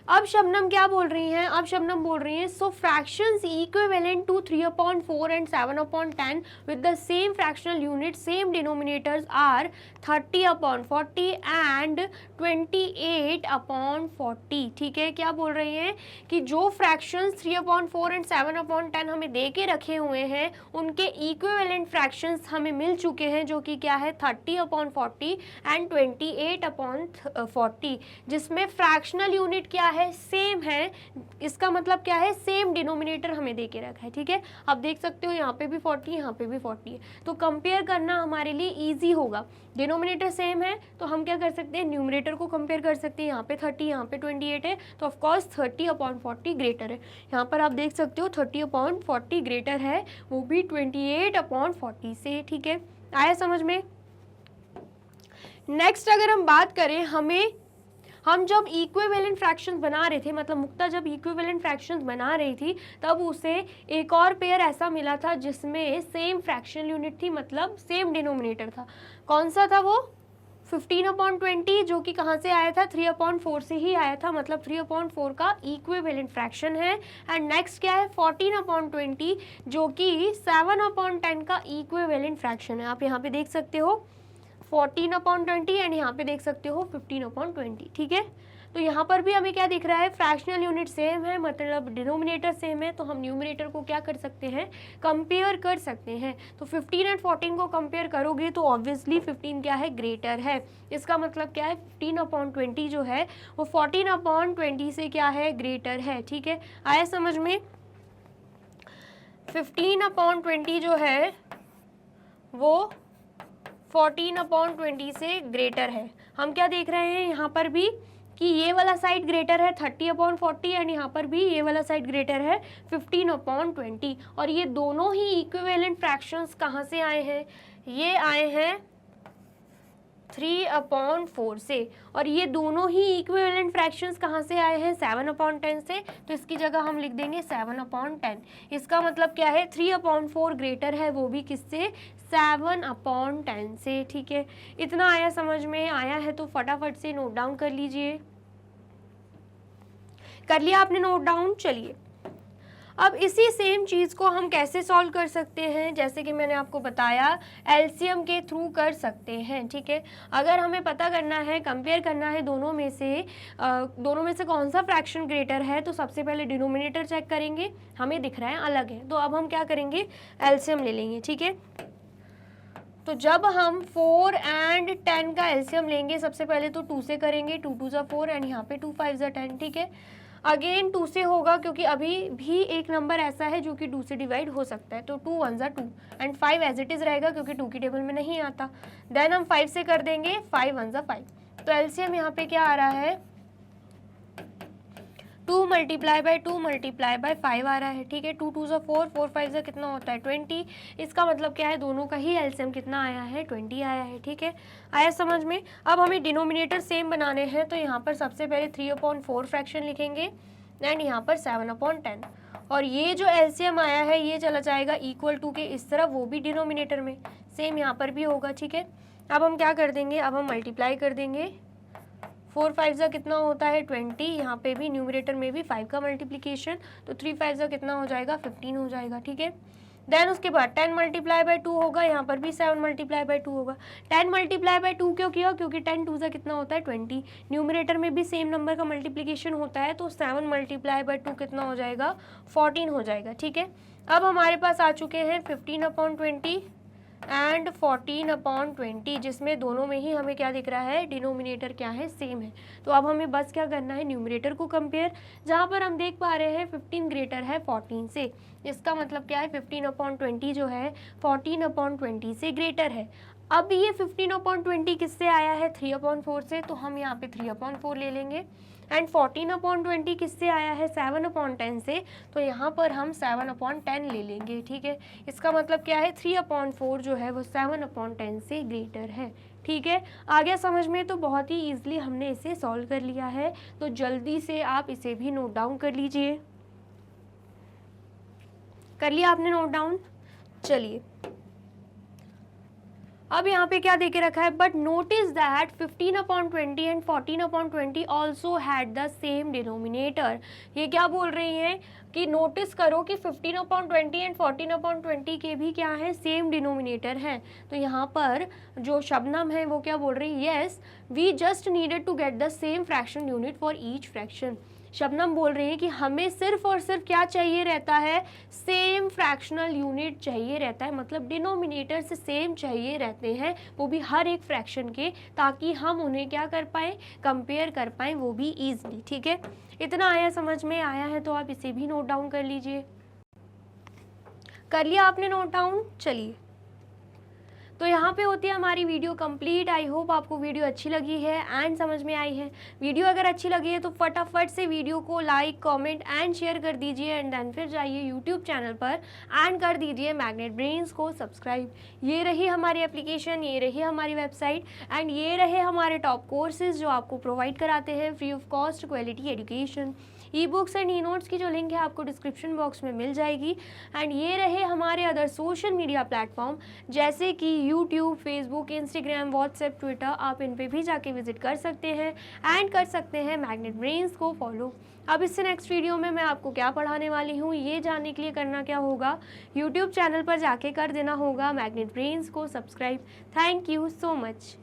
अब शबनम क्या बोल रही हैं, अब शबनम बोल रही हैं so fractions equivalent to 3/4 and 7/10 with the same fractional unit same denominators are 30/40 and 28/40, ठीक है। क्या बोल रही हैं कि जो फ्रैक्शंस 3/4 एंड 7/10 हमें दे के रखे हुए हैं उनके इक्विवेलेंट फ्रैक्शंस हमें मिल चुके हैं, जो कि क्या है 30/40 एंड 28/40, जिसमें फ्रैक्शनल यूनिट क्या है, सेम है। इसका मतलब क्या है, सेम डिनोमिनेटर हमें दे के रखा है, ठीक है। आप देख सकते हो यहाँ पे भी 40 यहाँ पे भी 40 है, तो कंपेयर करना हमारे लिए इजी होगा। डिनोमिनेटर सेम है तो हम क्या कर सकते हैं, न्यूमरेटर को कंपेयर कर सकते हैं। यहाँ पे 30 यहाँ पे 28 है तो ऑफकोर्स 30/40 ग्रेटर है। यहाँ पर आप देख सकते हो 30/40 ग्रेटर है, वो भी 28/40 से, ठीक है। आया समझ में। नेक्स्ट अगर हम बात करें, हम जब इक्विवेलेंट फ्रैक्शंस बना रहे थे, मतलब मुक्ता जब इक्विवेलेंट फ्रैक्शंस बना रही थी तब उसे एक और पेयर ऐसा मिला था जिसमें सेम फ्रैक्शनल यूनिट थी, मतलब सेम डिनोमिनेटर था। कौन सा था वो, 15/20, जो कि कहाँ से आया था, 3/4 से ही आया था, मतलब 3/4 का इक्विवेलेंट फ्रैक्शन है। एंड नेक्स्ट क्या है 14/20, जो कि 7/10 का इक्विवेलेंट फ्रैक्शन है। आप यहाँ पे देख सकते हो 14/20 एंड यहाँ पे देख सकते हो 15/20, ठीक है। तो यहाँ पर भी हमें क्या दिख रहा है, फ्रैक्शनल यूनिट सेम है, मतलब डिनोमिनेटर सेम है, तो हम न्यूमरेटर को क्या कर सकते हैं, कंपेयर कर सकते हैं। तो 15 एंड 14 को कंपेयर करोगे तो ऑब्वियसली 15 क्या है, ग्रेटर है। इसका मतलब क्या है, 15/20 जो है वो 14/20 से क्या है, ग्रेटर है, ठीक है। आया समझ में। 15/20 जो है वो 14/20 से ग्रेटर है। हम क्या देख रहे हैं यहाँ पर भी कि ये वाला साइड ग्रेटर है 30/40 एंड यहाँ पर भी ये वाला साइड ग्रेटर है 15/20, और ये दोनों ही इक्विवेलेंट फ्रैक्शंस कहाँ से आए हैं, ये आए हैं 3/4 से, और ये दोनों ही इक्विवेलेंट फ्रैक्शंस कहाँ से आए हैं, 7/10 से। तो इसकी जगह हम लिख देंगे 7/10। इसका मतलब क्या है, 3/4 ग्रेटर है, वो भी किससे, 7/10 से, ठीक है। इतना आया समझ में, आया है तो फटाफट से नोट डाउन कर लीजिए। कर लिया आपने नोट डाउन, चलिए। अब इसी सेम चीज़ को हम कैसे सॉल्व कर सकते हैं, जैसे कि मैंने आपको बताया एलसीएम के थ्रू कर सकते हैं, ठीक है। अगर हमें पता करना है, कंपेयर करना है दोनों में से कौन सा फ्रैक्शन ग्रेटर है, तो सबसे पहले डिनोमिनेटर चेक करेंगे, हमें दिख रहा है अलग है, तो अब हम क्या करेंगे, एलसीएम ले लेंगे, ठीक है। तो जब हम 4 एंड 10 का एलसीएम लेंगे, सबसे पहले तो 2 से करेंगे, 2 2 = 4 एंड यहाँ पे 2 5 = 10, ठीक है। अगेन 2 से होगा क्योंकि अभी भी एक नंबर ऐसा है जो कि 2 से डिवाइड हो सकता है, तो 2 1 = 2 एंड 5 एज इट इज़ रहेगा क्योंकि 2 की टेबल में नहीं आता। देन हम 5 से कर देंगे, 5 1 = 5, तो एलसीएम यहाँ पे क्या आ रहा है, 2 × 2 × 5 आ रहा है, ठीक है। 2 2 = 4, 4 5 = कितना होता है 20। इसका मतलब क्या है, दोनों का ही एलसीएम कितना आया है, 20 आया है, ठीक है। आया समझ में। अब हमें डिनोमिनेटर सेम बनाने हैं, तो यहाँ पर सबसे पहले 3/4 फ्रैक्शन लिखेंगे एंड यहाँ पर 7/10, और ये जो एलसीएम आया है ये चला जाएगा इक्वल टू के इस तरफ, वो भी डिनोमिनेटर में, सेम यहाँ पर भी होगा, ठीक है। अब हम क्या कर देंगे, अब हम मल्टीप्लाई कर देंगे, 4 5 = कितना होता है 20, यहाँ पे भी न्यूमरेटर में भी 5 का मल्टीप्लिकेशन, तो 3 5 = कितना हो जाएगा 15 हो जाएगा, ठीक है। देन उसके बाद 10 × 2 होगा, यहाँ पर भी 7 × 2 होगा। 10 × 2 क्यों किया, क्योंकि 10 2 = कितना होता है 20, न्यूमरेटर में भी सेम नंबर का मल्टीप्लिकेशन होता है, तो 7 × 2 कितना हो जाएगा 14 हो जाएगा, ठीक है। अब हमारे पास आ चुके हैं 15/20 एंड 14/20, जिसमें दोनों में ही हमें क्या दिख रहा है, डिनोमिनेटर क्या है, सेम है। तो अब हमें बस क्या करना है, न्यूमरेटर को कंपेयर, जहाँ पर हम देख पा रहे हैं 15 ग्रेटर है 14 से, इसका मतलब क्या है 15/20 जो है 14/20 से ग्रेटर है। अब ये 15/20 किससे आया है, 3/4 से, तो हम यहाँ पे 3/4 ले लेंगे एंड 14/20 किससे आया है, 7/10 से, तो यहाँ पर हम 7/10 ले लेंगे, ठीक है। इसका मतलब क्या है, 3/4 जो है वो 7/10 से ग्रेटर है, ठीक है। आ गया समझ में। तो बहुत ही ईजिली हमने इसे सॉल्व कर लिया है, तो जल्दी से आप इसे भी नोट डाउन कर लीजिए। कर लिया आपने नोट डाउन, चलिए। अब यहाँ पे क्या दे के रखा है, but notice that 15/20 and 14/20 also had the same denominator. ये क्या बोल रही हैं कि नोटिस करो कि 15/20 एंड 14/20 के भी क्या है, सेम डिनोमिनेटर है। तो यहाँ पर जो शबनम है वो क्या बोल रही है, yes we just needed to get the same fraction unit for each fraction. Shabnam बोल रही है कि हमें सिर्फ और सिर्फ क्या चाहिए रहता है, सेम फ्रैक्शनल यूनिट चाहिए रहता है, मतलब डिनोमिनेटर से सेम चाहिए रहते हैं, वो भी हर एक फ्रैक्शन के, ताकि हम उन्हें क्या कर पाएँ, कंपेयर कर पाएँ, वो भी ईजिली, ठीक है। इतना आया समझ में, आया है तो आप इसे भी नोट डाउन कर लीजिए। कर लिया आपने नोट डाउन, चलिए। तो यहाँ पे होती है हमारी वीडियो कंप्लीट। आई होप आपको वीडियो अच्छी लगी है एंड समझ में आई है। वीडियो अगर अच्छी लगी है तो फटाफट से वीडियो को लाइक, कमेंट एंड शेयर कर दीजिए एंड देन फिर जाइए यूट्यूब चैनल पर एंड कर दीजिए मैग्नेट ब्रेन्स को सब्सक्राइब। ये रही हमारी एप्लीकेशन, ये रही हमारी वेबसाइट एंड ये रहे हमारे टॉप कोर्सेज जो आपको प्रोवाइड कराते हैं free of cost quality education. E books and e notes की जो लिंक है आपको डिस्क्रिप्शन बॉक्स में मिल जाएगी। एंड ये रहे हमारे अदर सोशल मीडिया प्लेटफॉर्म जैसे कि YouTube, Facebook, Instagram, WhatsApp, Twitter, आप इन पे भी जाके विजिट कर सकते हैं एंड कर सकते हैं मैग्नेट ब्रेन्स को फॉलो। अब इससे नेक्स्ट वीडियो में मैं आपको क्या पढ़ाने वाली हूँ ये जानने के लिए करना क्या होगा, यूट्यूब चैनल पर जाके कर देना होगा मैग्नेट ब्रेन्स को subscribe. Thank you so much.